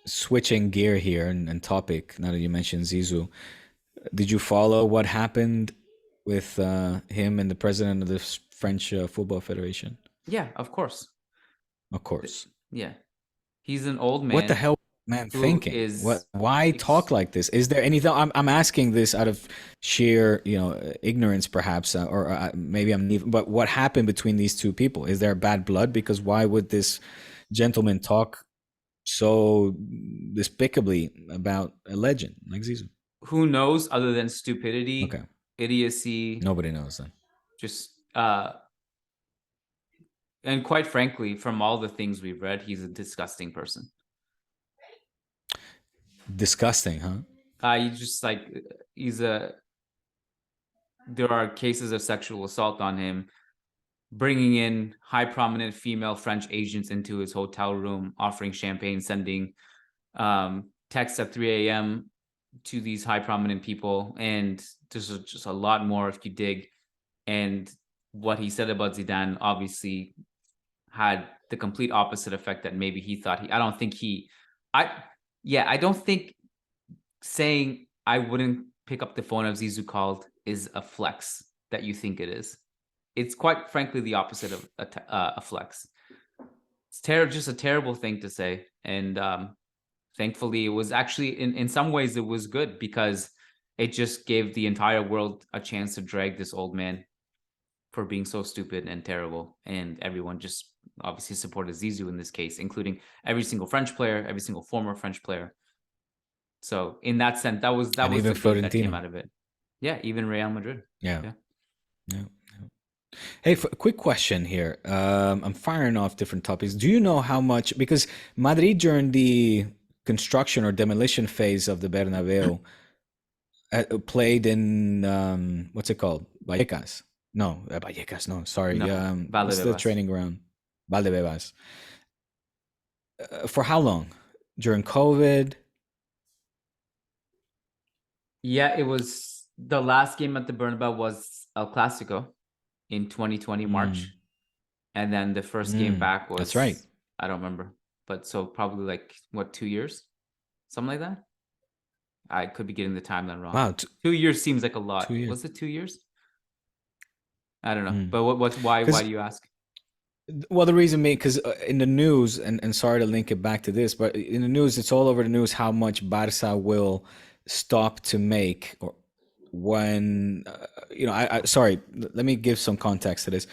switching gear here and topic, now that you mentioned Zizou, did you follow what happened with him and the president of the French Football Federation? Yeah, of course. Of course. Yeah. He's an old man. What the hell? Man, thinking why talk like this? Is there anything? I'm asking this out of sheer ignorance, perhaps, or maybe I'm even. But what happened between these two people? Is there bad blood? Because why would this gentleman talk so despicably about a legend like Zizou? Who knows? Other than stupidity, idiocy, nobody knows then. Just and quite frankly, from all the things we've read, he's a disgusting person. Disgusting, huh? You just like there are cases of sexual assault on him, bringing in high prominent female French agents into his hotel room, offering champagne, sending texts at 3 a.m. to these high prominent people. And there's just a lot more if you dig. And what he said about Zidane obviously had the complete opposite effect that maybe he thought. I don't think saying I wouldn't pick up the phone if Zizou called is a flex that you think it is. It's quite frankly the opposite of a flex. It's just a terrible thing to say. And thankfully, it was actually, in some ways, it was good because it just gave the entire world a chance to drag this old man for being so stupid and terrible. And everyone just obviously supported Zizou in this case, including every single French player, every single former French player. So in that sense, that was the good that came out of it. Yeah, even Real Madrid. Yeah. Hey, quick question here. I'm firing off different topics. Do you know how much, because Madrid during the construction or demolition phase of the Bernabeu played in, what's it called? Vallecas. No, Vallecas, no, sorry. No, What's the training ground? Valdebebas. For how long? During COVID? Yeah, it was the last game at the Bernabeu was El Clásico in 2020 March. And then the first game back was, that's right. I don't remember, but so probably like what, 2 years, something like that. I could be getting the timeline wrong. Wow, 2 years seems like a lot. 2 years. Was it 2 years? I don't know. But why do you ask? Well, the reason being, because in the news, and sorry to link it back to this, but in the news, it's all over the news how much Barca will stop to make, or when sorry, let me give some context to this.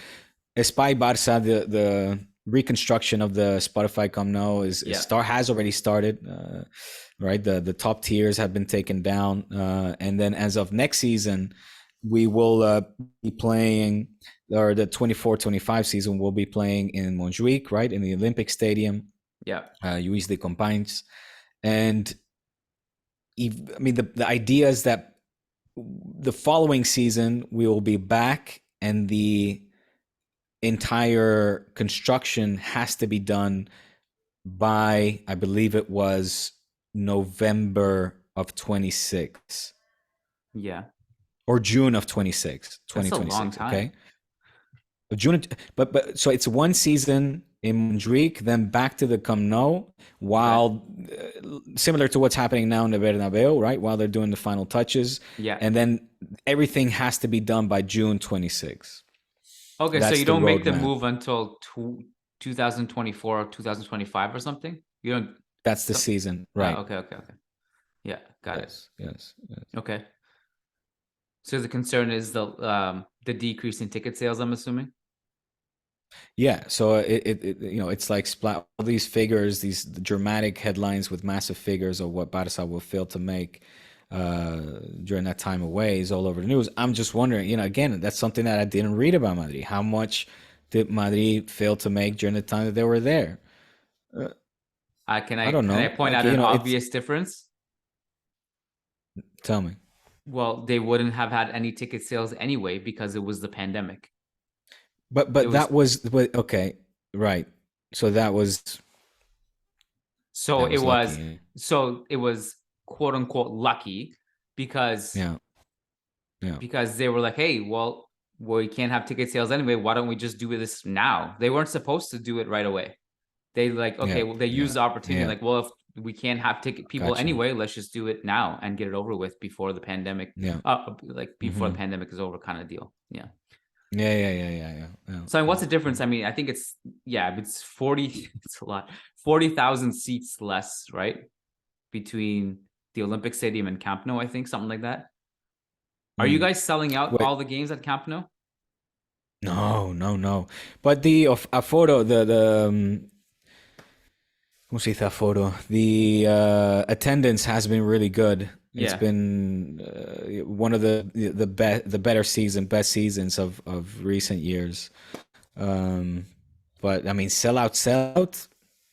Espai Barca, the reconstruction of the Spotify Camp Nou has already started. Right, the top tiers have been taken down, and then as of next season, we will be playing, or the 24-25 season will be playing in Montjuic, right, in the Olympic Stadium. Yeah, Lluís de Companys, and I mean the idea is that the following season we will be back, and the entire construction has to be done by, I believe it was November of 26. Yeah. Or June of 2026. That's a long time. Okay. June, but so it's one season in Montjuic, then back to the Camp Nou, while similar to what's happening now in the Bernabeu, right? While they're doing the final touches. Yeah. And then everything has to be done by June 26. Okay, so you don't make the move until 2024 or 2025 or something? You don't. That's the season, right? Okay. Yeah, got it. Yes. Okay. So the concern is the decrease in ticket sales, I'm assuming. Yeah, so it's like all these figures, these dramatic headlines with massive figures of what Barca will fail to make during that time away is all over the news. I'm just wondering, again, that's something that I didn't read about Madrid. How much did Madrid fail to make during the time that they were there? I don't know. Can I point out an obvious difference? Tell me. Well, they wouldn't have had any ticket sales anyway because it was the pandemic. But that was okay, right? So that was. So it was. So it was quote unquote lucky because. Yeah. Because they were like, hey, well, we can't have ticket sales anyway. Why don't we just do this now? They weren't supposed to do it right away. They they used the opportunity. Like, well, if we can't have people anyway, let's just do it now and get it over with before the pandemic. Before the pandemic is over, kind of deal. Yeah. So what's the difference? I mean, I think it's 40. It's a lot. 40,000 seats less, right? Between the Olympic Stadium and Camp Nou, I think something like that. Are you guys selling out all the games at Camp Nou? No. But the aforo, ¿cómo se dice aforo? The attendance has been really good. It's been one of the best seasons of recent years. But I mean, sell out?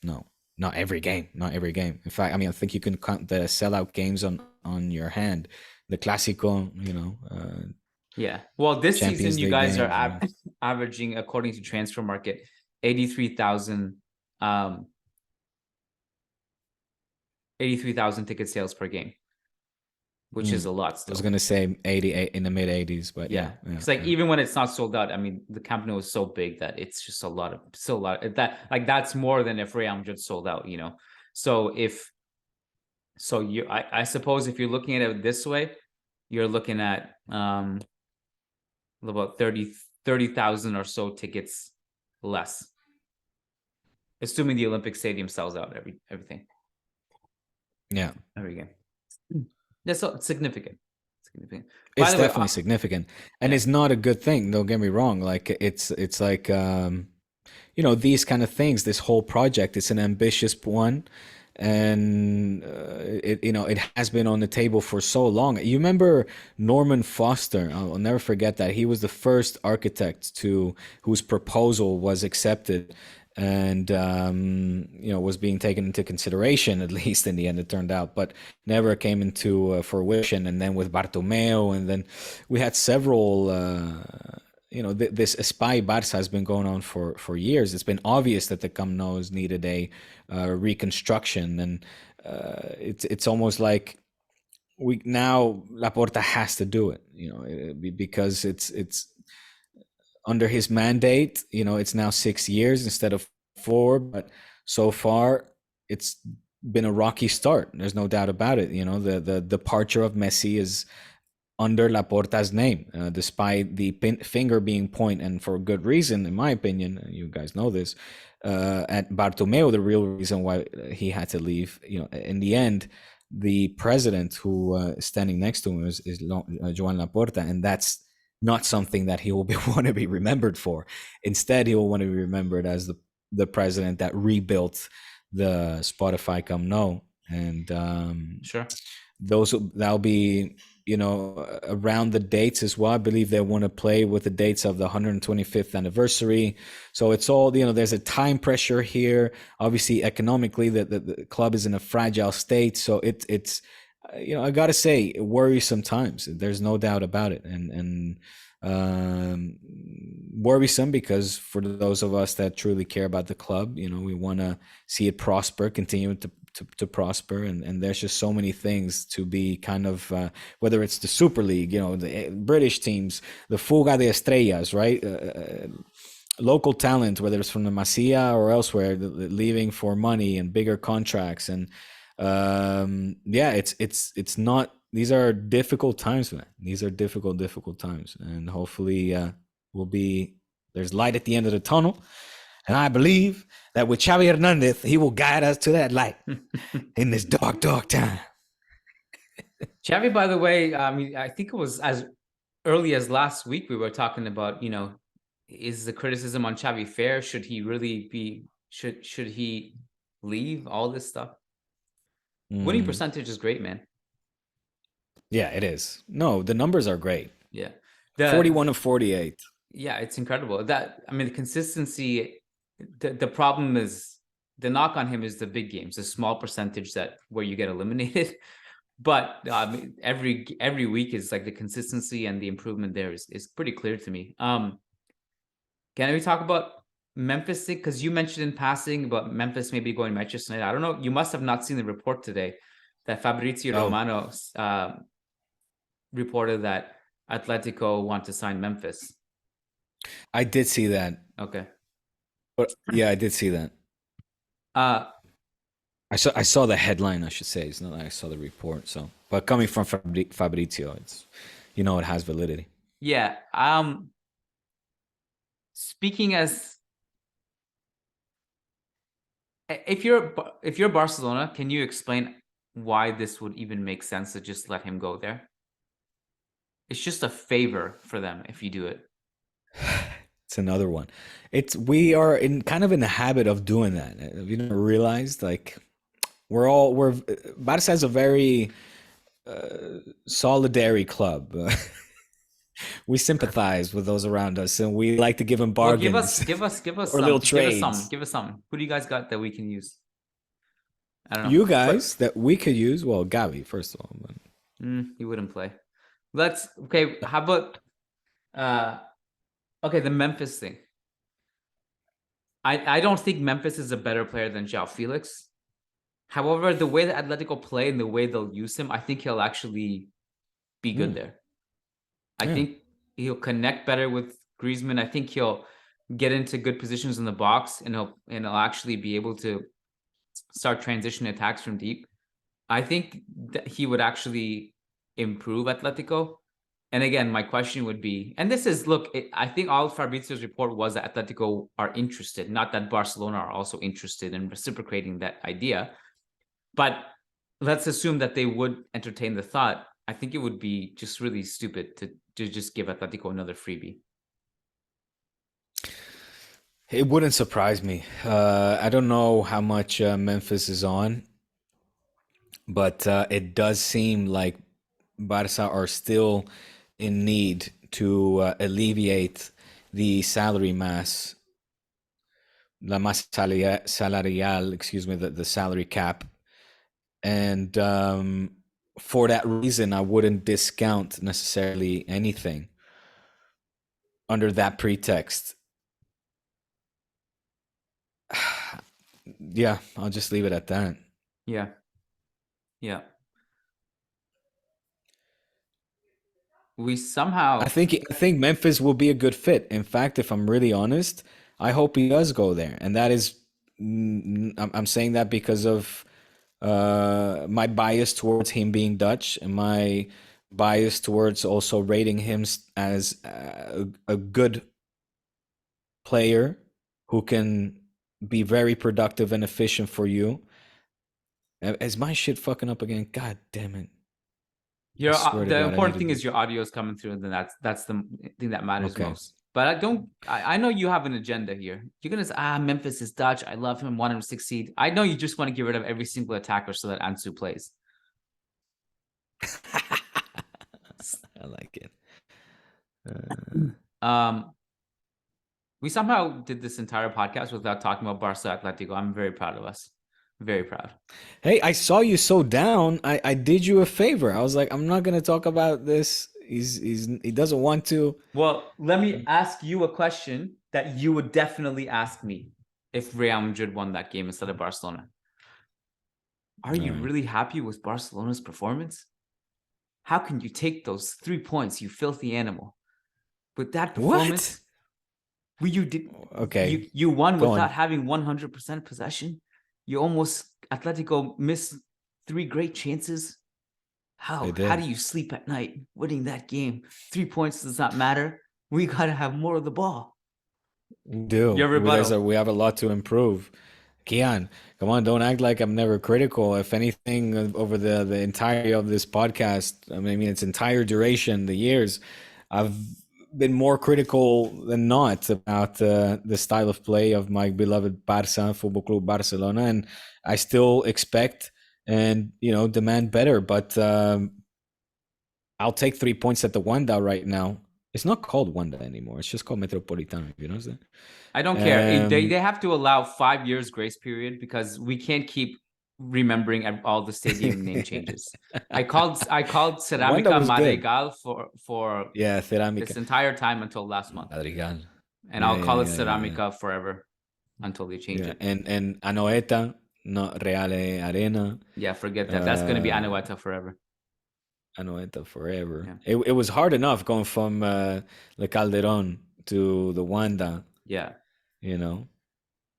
No, not every game. In fact, I mean, I think you can count the sellout games on your hand. The Clásico, Well, this season you guys are averaging, according to Transfer Market, 83,000 ticket sales per game, which is a lot still. I was going to say 88 in the mid 80s, but it's even when it's not sold out, I mean, the Camp Nou is so big that it's just a lot that's more than if Real Madrid sold out, So I suppose if you're looking at it this way, you're looking at about 30,000 or so tickets less, assuming the Olympic Stadium sells out everything. Yeah, every game. Yeah, so it's significant. Significant. By It's the way, definitely significant, and yeah, it's not a good thing. Don't get me wrong. Like it's like these kind of things. This whole project, it's an ambitious one, and it has been on the table for so long. You remember Norman Foster? I'll never forget that. He was the first architect whose proposal was accepted, and was being taken into consideration, at least in the end it turned out, but never came into fruition. And then with Bartomeu, and then we had several this Espai Barça has been going on for years. It's been obvious that the Camp Nou's needed a reconstruction, and it's almost like Laporta has to do it, because it's under his mandate. It's now 6 years instead of 4, but so far it's been a rocky start. There's no doubt about it. The departure of Messi is under Laporta's name, despite the finger being pointed, and for good reason, in my opinion. You guys know this. At Bartomeu, the real reason why he had to leave. In the end, the president who is standing next to him is Joan Laporta, and that's not something that he will want to be remembered for. Instead, he will want to be remembered as the president that rebuilt the Spotify Camp Nou, and sure. That'll be around the dates as well. I believe they want to play with the dates of the 125th anniversary. So it's all, there's a time pressure here. Obviously, economically, the club is in a fragile state. So it's I gotta say, worrisome times. There's no doubt about it, and worrisome because for those of us that truly care about the club, we want to see it prosper, continue to prosper, and there's just so many things to be kind of whether it's the Super League, the British teams, the Fuga de Estrellas, right? Local talent, whether it's from the Masia or elsewhere, leaving for money and bigger contracts, and it's not. These are difficult times, man. These are difficult times, and hopefully, there's light at the end of the tunnel. And I believe that with Xavi Hernandez, he will guide us to that light in this dark time. Xavi, by the way, I think it was as early as last week we were talking about, is the criticism on Xavi fair? Should he really be? Should he leave? All this stuff. Winning percentage is great, man. Yeah, it is. No, the numbers are great. Yeah, 41 of 48. Yeah, it's incredible. The consistency. The problem is, the knock on him is the big games, the small percentage where you get eliminated. But every week is like the consistency and the improvement there is pretty clear to me. Can we talk about Memphis thing? Because you mentioned in passing about Memphis maybe going Manchester United. I don't know. You must have not seen the report today that Fabrizio Romano reported that Atletico want to sign Memphis. I did see that. Okay. But yeah, I did see that. I saw the headline, I should say. It's not like I saw the report. So, but coming from Fabrizio, it's it has validity. Yeah. Speaking as, if you're Barcelona, can you explain why this would even make sense to just let him go there? It's just a favor for them if you do it. It's another one. We are in the habit of doing that. Have you never realized? Like Barca is a very solidary club. We sympathize with those around us, and we like to give them bargains. Well, give us or some, little trades. Give us some. Who do you guys got that we can use? I don't know. You guys that we could use. Well, Gavi, first of all. But... he wouldn't play. How about the Memphis thing. I don't think Memphis is a better player than Joao Felix. However, the way that Atletico play and the way they'll use him, I think he'll actually be good there. I think he'll connect better with Griezmann. I think he'll get into good positions in the box, and he'll actually be able to start transition attacks from deep. I think that he would actually improve Atletico. And again, my question would be, and this is, I think all Fabrizio's report was that Atletico are interested, not that Barcelona are also interested in reciprocating that idea. But let's assume that they would entertain the thought. I think it would be just really stupid to just give Atletico another freebie. It wouldn't surprise me. I don't know how much Memphis is on, but it does seem like Barca are still in need to alleviate the salary mass, la masa salarial, excuse me, the salary cap. And for that reason, I wouldn't discount necessarily anything under that pretext. Yeah, I'll just leave it at that. Yeah. Yeah. We somehow... I think Memphis will be a good fit. In fact, if I'm really honest, I hope he does go there. And that is, I'm saying that because of my bias towards him being Dutch and my bias towards also rating him as a good player who can be very productive and efficient for you. Is my shit fucking up again? God damn it. The important thing is your audio is coming through, and then that's the thing that matters most. But I know you have an agenda here. You're gonna say, Memphis is Dutch. I love him, want him to succeed. I know you just want to get rid of every single attacker so that Ansu plays. I like it. We somehow did this entire podcast without talking about Barca Atletico. I'm very proud of us. Very proud. Hey, I saw you so down. I did you a favor. I was like, I'm not gonna talk about this. He doesn't want to. Well, let me ask you a question that you would definitely ask me if Real Madrid won that game instead of Barcelona. Are you really happy with Barcelona's performance? How can you take those 3 points, you filthy animal? With that performance, you won without having 100% possession. Atletico missed 3 great chances. How do you sleep at night winning that game? 3 points does not matter. We got to have more of the ball. We do. We have a lot to improve. Kiyan, come on, don't act like I'm never critical. If anything, over the entirety of this podcast, I mean, its entire duration, the years, I've been more critical than not about the style of play of my beloved Barça, Football Club Barcelona, and I still expect and demand better. But I'll take 3 points at the Wanda right now. It's not called Wanda anymore. It's just called Metropolitano. You know that? I don't care. They have to allow 5 years grace period because we can't keep remembering all the stadium name changes. I called Ceramica Madrigal for Ceramica this entire time until last month. Madrigal. And I'll call it Ceramica forever until they change it. And Anoeta, not Reale Arena. Yeah, forget that. That's going to be Anoeta forever. Anoeta forever. Yeah. It was hard enough going from Le Calderón to the Wanda. Yeah.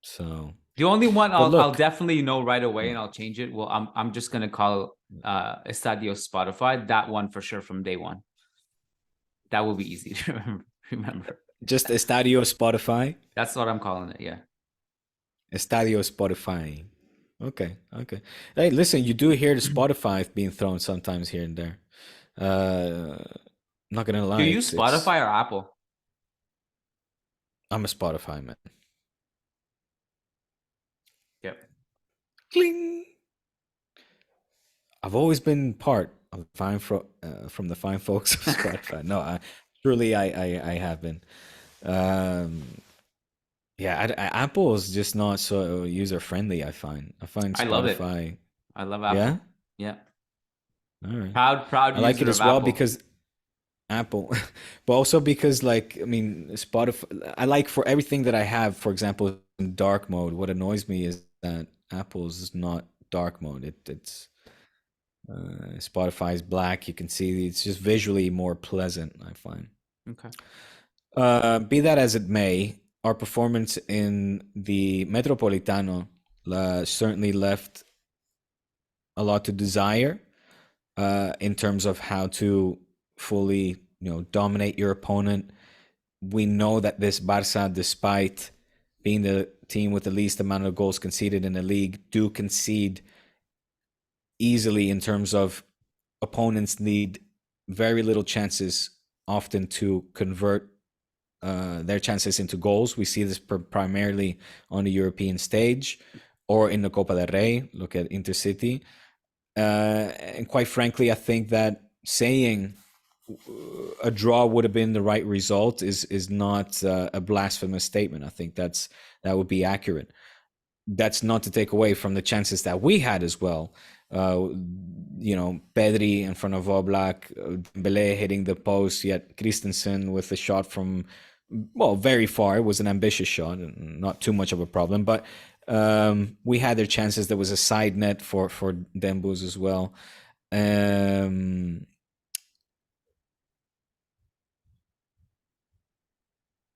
So the only one I'll definitely know right away and I'll change it. Well, I'm just gonna call Estadio Spotify. That one for sure from day one. That will be easy to remember. Just Estadio Spotify. That's what I'm calling it. Yeah. Estadio Spotify. Okay. Hey, listen, you do hear the Spotify being thrown sometimes here and there. I'm not gonna lie. Do you use Spotify or Apple? I'm a Spotify man. Yep. Cling. I've always been part of from the fine folks of Spotify. No, I have been. Apple is just not so user friendly. I find Spotify. I love it. I love Apple. Yeah. All right. Proud. I like it as well because Apple, but also because Spotify. I like for everything that I have. For example, in dark mode. What annoys me is that Apple's is not dark mode. It's Spotify is black. You can see it's just visually more pleasant, I find. Okay. Be that as it may, our performance in the Metropolitano certainly left a lot to desire in terms of how to fully, dominate your opponent. We know that this Barça, despite being the team with the least amount of goals conceded in the league, do concede easily in terms of opponents need very little chances often to convert their chances into goals. We see this primarily on the European stage or in the Copa del Rey. Look at Intercity. And quite frankly, I think that saying a draw would have been the right result is not a blasphemous statement. I think that would be accurate. That's not to take away from the chances that we had as well. Pedri in front of Oblak, Dembele hitting the post, yet Christensen with a shot from, very far. It was an ambitious shot, not too much of a problem. But we had their chances. There was a side net for Dembus as well. And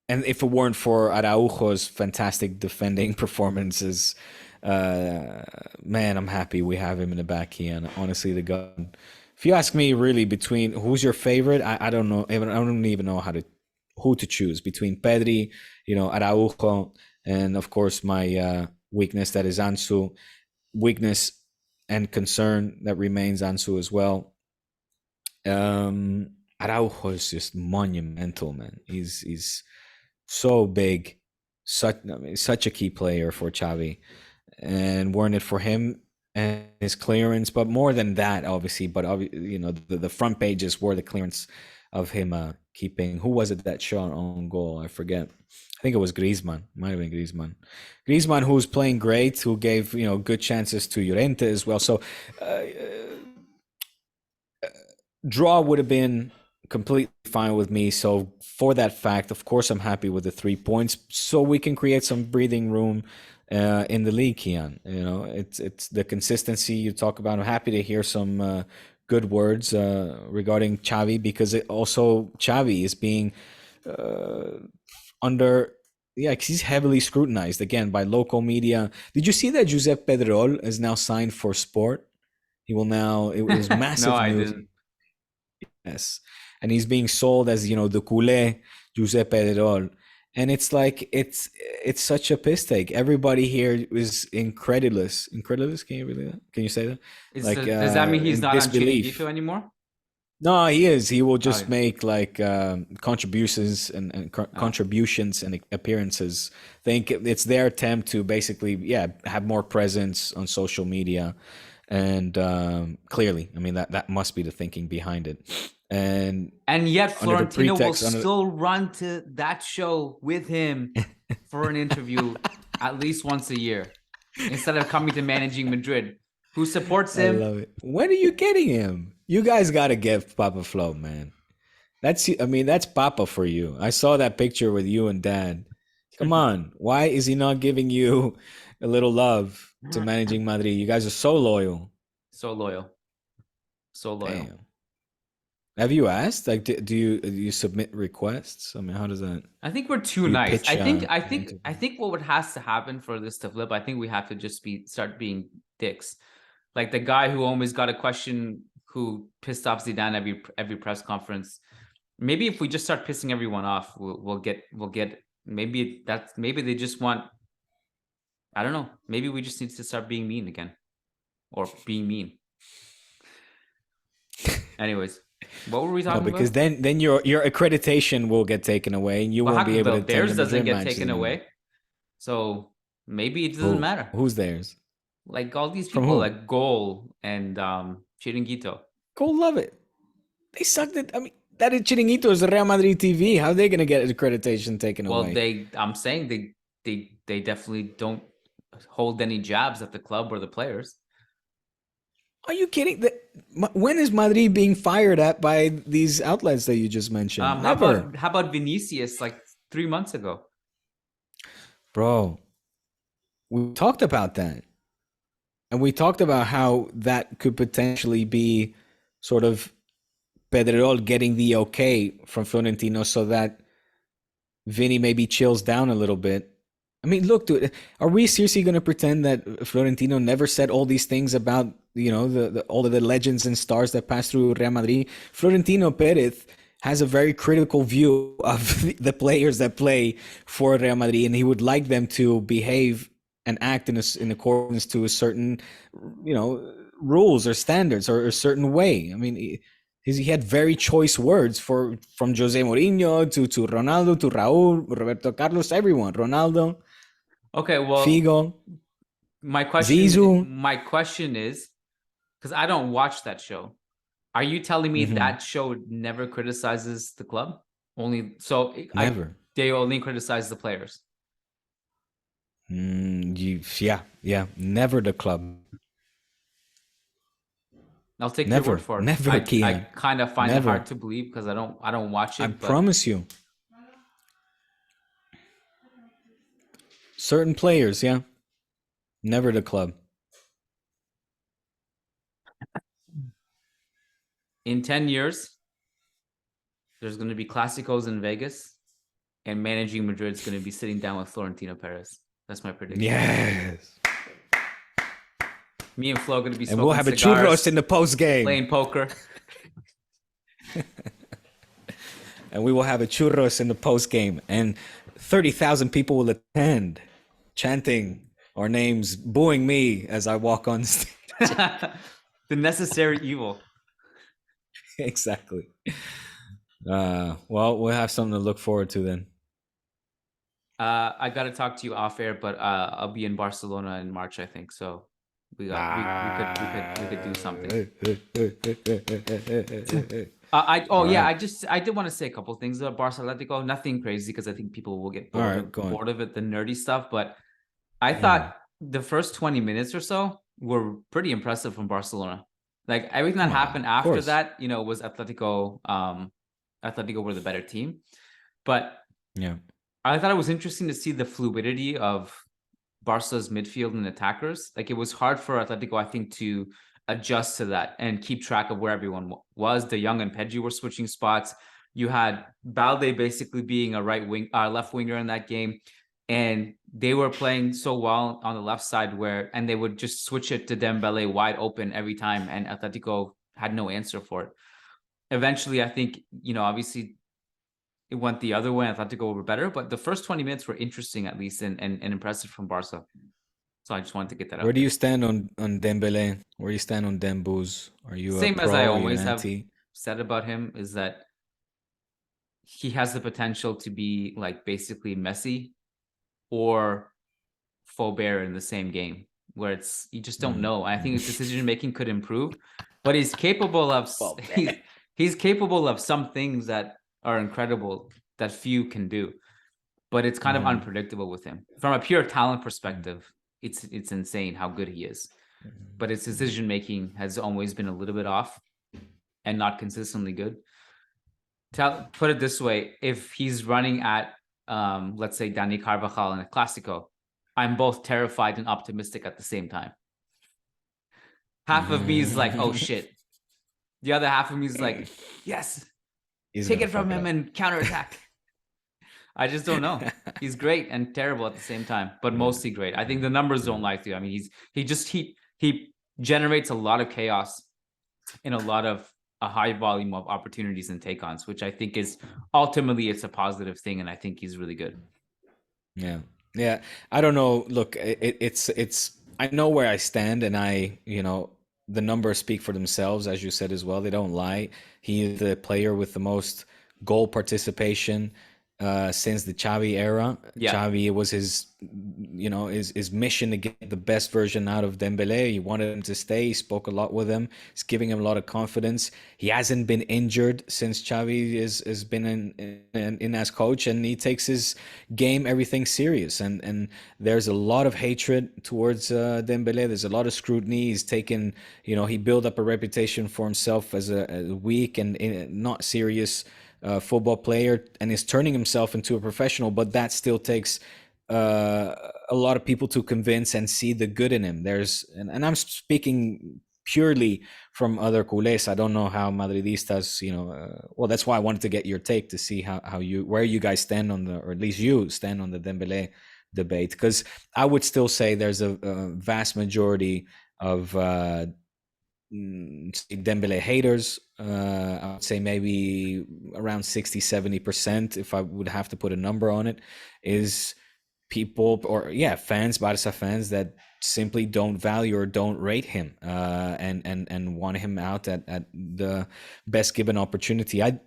if it weren't for Araujo's fantastic defending performances, man, I'm happy we have him in the back here. And honestly, the gun. If you ask me, really, between who's your favorite, I don't know. I don't even know who to choose between Pedri, Araujo, and of course my weakness that is Ansu. Weakness and concern that remains Ansu as well. Araujo is just monumental, man. He's so big, such a key player for Xavi, and weren't it for him and his clearance, but more than that, obviously. But the front pages were the clearance of him keeping. Who was it that shot on goal? I forget. I think it was Griezmann. Might have been Griezmann. Griezmann, who's playing great, who gave good chances to Llorente as well. So draw would have been completely fine with me. So for that fact, of course, I'm happy with the 3 points, so we can create some breathing room in the league, Kiyan. It's the consistency you talk about. I'm happy to hear some good words regarding Xavi, because Xavi is being he's heavily scrutinized again by local media. Did you see that Josep Pedrerol is now signed for Sport? It was massive No, I news. didn't. Yes. And he's being sold as, the culé Josep Pedrerol. And it's like, it's such a piss take. Everybody here is incredulous. Incredulous? Can you say that? Does that mean he's not on Chiringuito anymore? No, he is. He will just make contributions and contributions and appearances. I think it's their attempt to basically, have more presence on social media. And clearly, that must be the thinking behind it. And yet Florentino will still run to that show with him for an interview at least once a year, instead of coming to Managing Madrid, who supports him. I love it. When are you getting him? You guys got to give Papa Flo, man. That's Papa for you. I saw that picture with you and Dad. Come on. Why is he not giving you a little love to Managing Madrid? You guys are so loyal. So loyal. Damn. Have you asked? Do you submit requests? How does that? I think we're too nice. I think what has to happen for this to flip, I think we have to just start being dicks. Like the guy who always got a question, who pissed off Zidane every press conference. Maybe if we just start pissing everyone off, we'll get. Maybe they just want. I don't know. Maybe we just need to start being mean again, or being mean. Anyways. What were we talking about? Because then your accreditation will get taken away, and you won't be able to. Theirs doesn't get taken away, so maybe it doesn't matter. Who's theirs? Like all these people, like Goal and Chiringuito. Goal love it. They sucked it. That is Chiringuito is Real Madrid TV. How are they gonna get accreditation taken away? Well, I'm saying they definitely don't hold any jabs at the club or the players. Are you kidding? When is Madrid being fired at by these outlets that you just mentioned? Never. How about Vinicius, like 3 months ago? Bro, we talked about that. And we talked about how that could potentially be sort of Pedrerol getting the okay from Florentino so that Vinny maybe chills down a little bit. Look, dude, are we seriously going to pretend that Florentino never said all these things about, all of the legends and stars that passed through Real Madrid? Florentino Perez has a very critical view of the players that play for Real Madrid, and he would like them to behave and act in accordance to a certain, rules or standards or a certain way. I mean, he had very choice words from Jose Mourinho to Ronaldo to Raúl, Roberto Carlos, everyone. Ronaldo. Okay, well, Figo. my question is, because I don't watch that show, are you telling me that show never criticizes the club? Never. They only criticize the players. Yeah, never the club. I'll take your word for it. Never, Kiyan. I kind of find it hard to believe because I don't watch it. I promise you. Certain players, yeah. Never the club. In 10 years, there's going to be Clásicos in Vegas, and Managing Madrid's going to be sitting down with Florentino Perez. That's my prediction. Yes. Me and Flo are going to be smoking and we'll have cigars, a churros in the post game, playing poker. And we will have a churros in the post game, and 30,000 people will attend, chanting our names, booing me as I walk on stage. The necessary evil. Exactly. Well, we'll have something to look forward to then. I got to talk to you off air, but I'll be in Barcelona in March, I think. So we could do something. I did want to say a couple of things about Barca Atletico. Nothing crazy because I think people will get bored of it, the nerdy stuff. But I thought the first 20 minutes or so were pretty impressive from Barcelona. Like everything that happened after that, was Atletico. Atletico were the better team, but yeah, I thought it was interesting to see the fluidity of Barca's midfield and attackers. Like it was hard for Atletico, I think, to adjust to that and keep track of where everyone was. De Jong and Pedri were switching spots. You had Balde basically being a left winger in that game, and they were playing so well on the left side and they would just switch it to Dembele wide open every time, and Atletico had no answer for it. Eventually, I think, obviously it went the other way. Atletico were better, but the first 20 minutes were interesting, at least, and impressive from Barca. So I just wanted to get that out. Where do you stand on Dembele? Where do you stand on Dembuz? Are you same as I always have said about him, is that he has the potential to be like basically Messi or Faubert in the same game, where you just don't know. I think his decision making could improve, but he's capable of he's capable of some things that are incredible that few can do, but it's kind of unpredictable with him. From a pure talent perspective, it's insane how good he is, but his decision making has always been a little bit off and not consistently good. Put it this way, if he's running at let's say Dani Carvajal in a Clásico, I'm both terrified and optimistic at the same time. Half of me is like, oh shit. The other half of me is like, yes, take it from him and counterattack. I just don't know. He's great and terrible at the same time, but mostly great. I think the numbers don't lie to you. I mean, he generates a lot of chaos in a high volume of opportunities and take-ons, which I think is ultimately it's a positive thing, and I think he's really good. Yeah. I don't know. Look, it's I know where I stand, and the numbers speak for themselves, as you said as well. They don't lie. He is the player with the most goal participation since the Xavi era. Yeah. Xavi, it was his mission to get the best version out of Dembele. He wanted him to stay. He spoke a lot with him. He's giving him a lot of confidence. He hasn't been injured since Xavi has been in as coach, and he takes his game, everything serious. And there's a lot of hatred towards Dembele. There's a lot of scrutiny. He's taken, he built up a reputation for himself as a weak and not serious football player, and is turning himself into a professional, but that still takes a lot of people to convince and see the good in him. And I'm speaking purely from other culés. I don't know how Madridistas, well, that's why I wanted to get your take to see where you guys stand or at least you stand on the Dembele debate, because I would still say there's a vast majority of Dembele haters. I would say maybe around 60-70%, if I would have to put a number on it, is people fans, Barca fans, that simply don't value or don't rate him, and want him out at the best given opportunity. I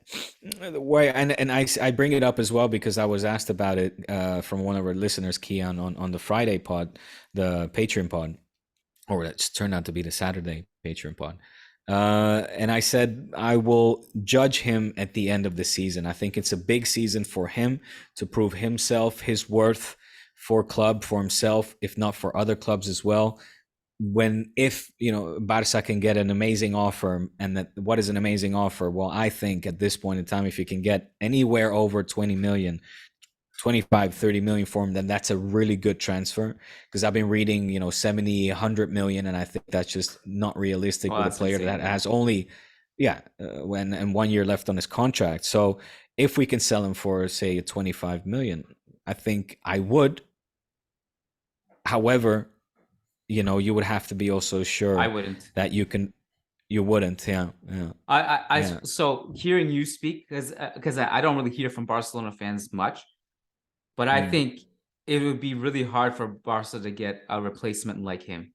bring it up as well because I was asked about it from one of our listeners, Kiyan, on the Friday pod, the Patreon pod, or it turned out to be the Saturday Patreon pod. And I said I will judge him at the end of the season. I think it's a big season for him to prove himself, his worth for club, for himself, if not for other clubs as well. If Barca can get an amazing offer, and that what is an amazing offer? Well, I think at this point in time, if you can get anywhere over 20 million, 25, 30 million for him, then that's a really good transfer. Because I've been reading, 70, 100 million, and I think that's just not realistic with a player that has only, and 1 year left on his contract. So if we can sell him for, say, 25 million, I think I would. However, you would have to be also sure I wouldn't. that you wouldn't. Yeah. So hearing you speak, because I don't really hear from Barcelona fans much, but I think it would be really hard for Barca to get a replacement like him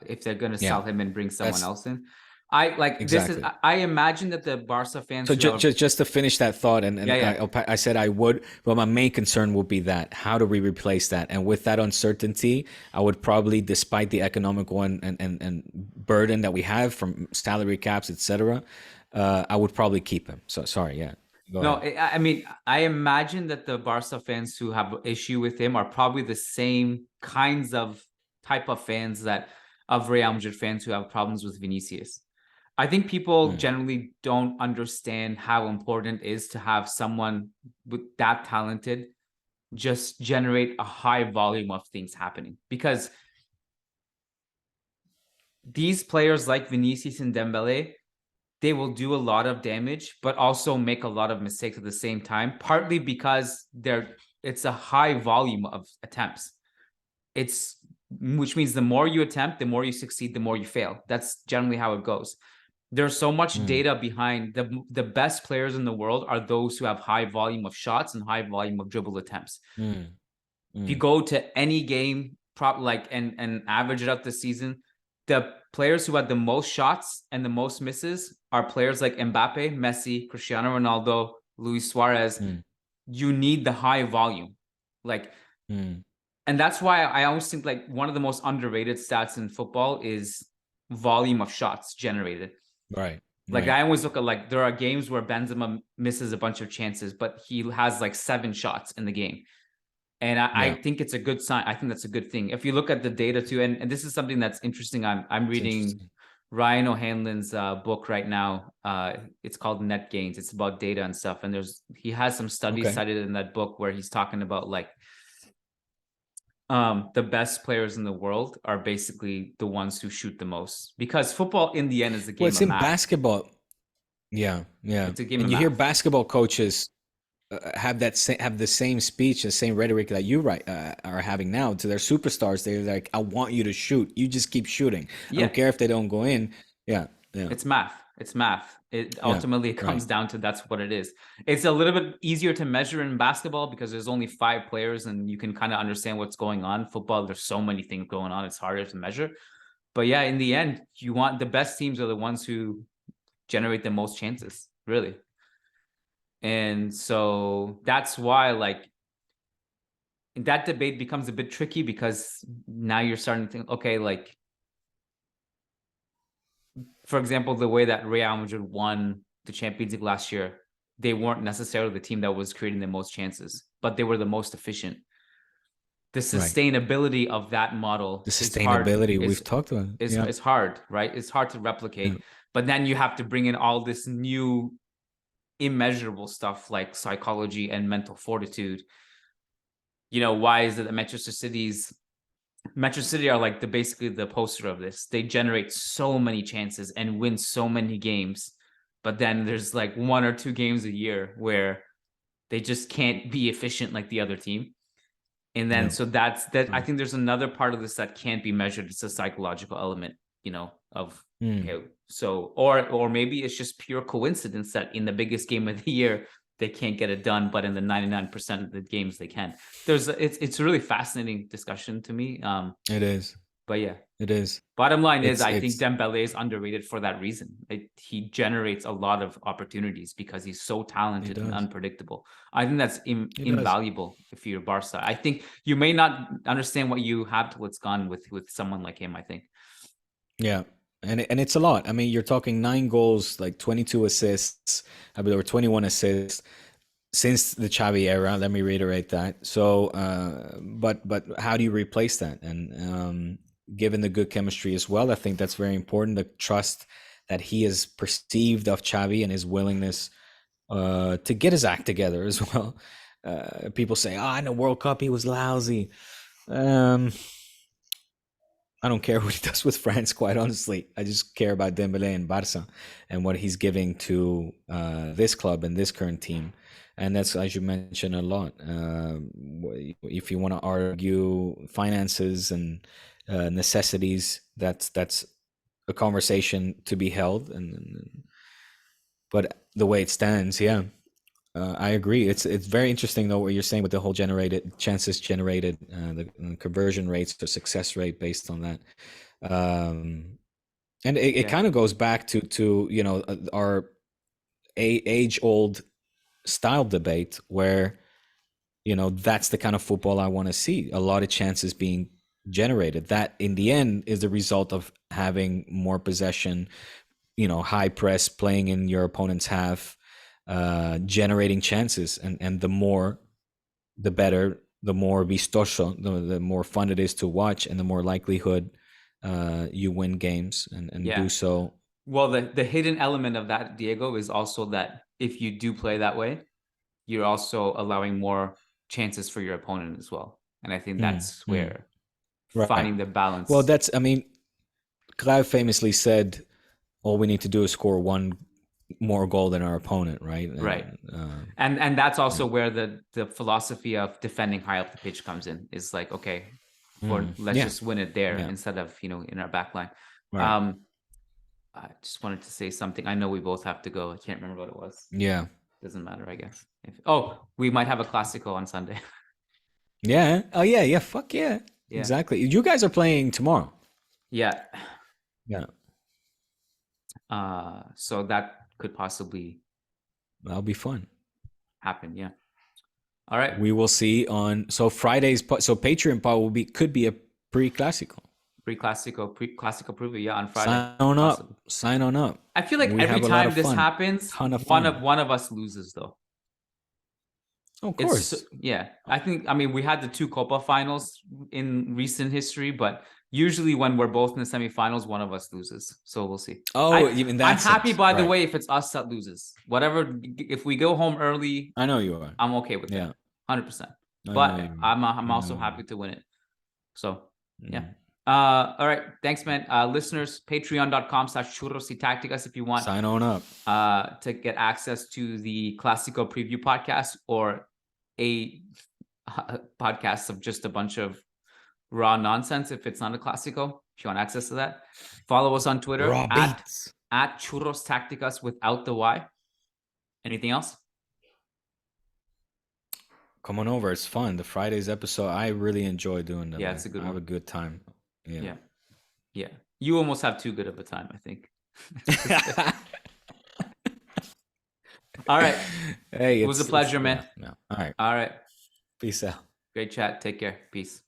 if they're going to sell him and bring someone else in. I imagine that the Barca fans. So just to finish that thought, I said I would, but my main concern would be that how do we replace that? And with that uncertainty, I would probably, despite the economical and burden that we have from salary caps, etc., I would probably keep him. So sorry, I mean, I imagine that the Barca fans who have issue with him are probably the same kinds of type of fans of Real Madrid fans who have problems with Vinicius. I think people generally don't understand how important it is to have someone with that talented just generate a high volume of things happening, because these players like Vinicius and Dembele, they will do a lot of damage, but also make a lot of mistakes at the same time, partly because it's a high volume of attempts. Which means the more you attempt, the more you succeed, the more you fail. That's generally how it goes. There's so much data behind the best players in the world are those who have high volume of shots and high volume of dribble attempts. If you go to any game and average it out this season, the players who had the most shots and the most misses are players like Mbappe, Messi, Cristiano Ronaldo, Luis Suarez. You need the high volume. And that's why I always think one of the most underrated stats in football is volume of shots generated. Right. I always look at there are games where Benzema misses a bunch of chances, but he has 7 shots in the game. And I think it's a good sign. I think that's a good thing. If you look at the data too, and this is something that's interesting. I'm reading Ryan O'Hanlon's book right now. It's called Net Gains. It's about data and stuff. And he has some studies cited in that book where he's talking about the best players in the world are basically the ones who shoot the most, because football in the end is a game of math. Basketball. Yeah. It's a game and of you math. Hear basketball coaches have the same speech, the same rhetoric that you are having now to their superstars. They're like, I want you to shoot. You just keep shooting. I don't care if they don't go in. Yeah. It's math. It ultimately comes down to that's what it is. It's a little bit easier to measure in basketball because there's only 5 players and you can kind of understand what's going on. Football, there's so many things going on. It's harder to measure. But yeah, in the end, you want the best teams are the ones who generate the most chances, really. And so that's why that debate becomes a bit tricky, because now you're starting to think, okay, for example, the way that Real Madrid won the Champions League last year, they weren't necessarily the team that was creating the most chances, but they were the most efficient. The sustainability of that model, we've talked about it. It's hard, right? It's hard to replicate, but then you have to bring in all this new immeasurable stuff like psychology and mental fortitude. Why is it that Manchester City are basically the poster of this? They generate so many chances and win so many games, but then there's 1 or 2 games a year where they just can't be efficient like the other team. And then so that's that. I think there's another part of this that can't be measured. It's a psychological element, of so or maybe it's just pure coincidence that in the biggest game of the year they can't get it done, but in the 99% of the games they can. It's a really fascinating discussion to me. It is. But yeah, it is. bottom line is, I It's think Dembele is underrated for that reason. He generates a lot of opportunities because he's so talented and unpredictable. I think that's invaluable if you're Barca. I think you may not understand what you have till it's gone with someone like him, I think. Yeah. And it's a lot. I mean, you're talking 9 goals, like 22 assists, I believe, or 21 assists since the Xavi era. Let me reiterate that. So, but how do you replace that? And given the good chemistry as well, I think that's very important. The trust that he has perceived of Xavi and his willingness to get his act together as well. People say, in the World Cup he was lousy. I don't care what he does with France, quite honestly. I just care about Dembele and Barca and what he's giving to this club and this current team. And that's, as you mentioned, a lot. If you want to argue finances and necessities, that's a conversation to be held. But the way it stands, yeah, I agree. It's very interesting though what you're saying with the whole chances generated, the conversion rates, the success rate based on that, and it kind of goes back to our age-old style debate where that's the kind of football I want to see. A lot of chances being generated. That in the end is the result of having more possession, high press, playing in your opponent's half. Generating chances, and the more the better, the more vistoso, the more fun it is to watch, and the more likelihood you win games and do so. Well, the hidden element of that, Diego, is also that if you do play that way, you're also allowing more chances for your opponent as well. And I think that's where finding the balance. Well, Graet famously said, all we need to do is score one more goal than our opponent, right? And that's also where the philosophy of defending high up the pitch comes in. Is like, okay, let's just win it there instead of in our back line. Right. I just wanted to say something. I know we both have to go. I can't remember what it was. Yeah, doesn't matter, I guess. We might have a Clásico on Sunday. Yeah. Oh yeah. Fuck yeah. Exactly. You guys are playing tomorrow. Yeah. So that could possibly that'll be fun. Happen, yeah. All right. We will see on Friday's Patreon pod could be a pre-Clásico. Pre-Clásico preview, on Friday. Sign on up. I feel like every time this happens, one of us loses though. Of course. We had the 2 Copa finals in recent history, but usually when we're both in the semifinals, one of us loses. So we'll see. I'm happy, by the way, if it's us that loses. Whatever, if we go home early, I know you are. I'm okay with that. 100%. But I'm also happy to win it. So yeah. All right. Thanks, man. Listeners, patreon.com/Churros y Tácticas if you want. Sign on up. To get access to the Clásico preview podcast or a podcast of just a bunch of raw nonsense if it's not a Clásico. If you want access to that, follow us on Twitter at Churros Tácticas without the Y. Anything else? Come on over. It's fun. The Friday's episode, I really enjoy doing them. Yeah, it's a good one. I have a good time. Yeah. You almost have too good of a time, I think. All right. Hey, it was a pleasure, man. All right. All right. Peace out. Great chat. Take care. Peace.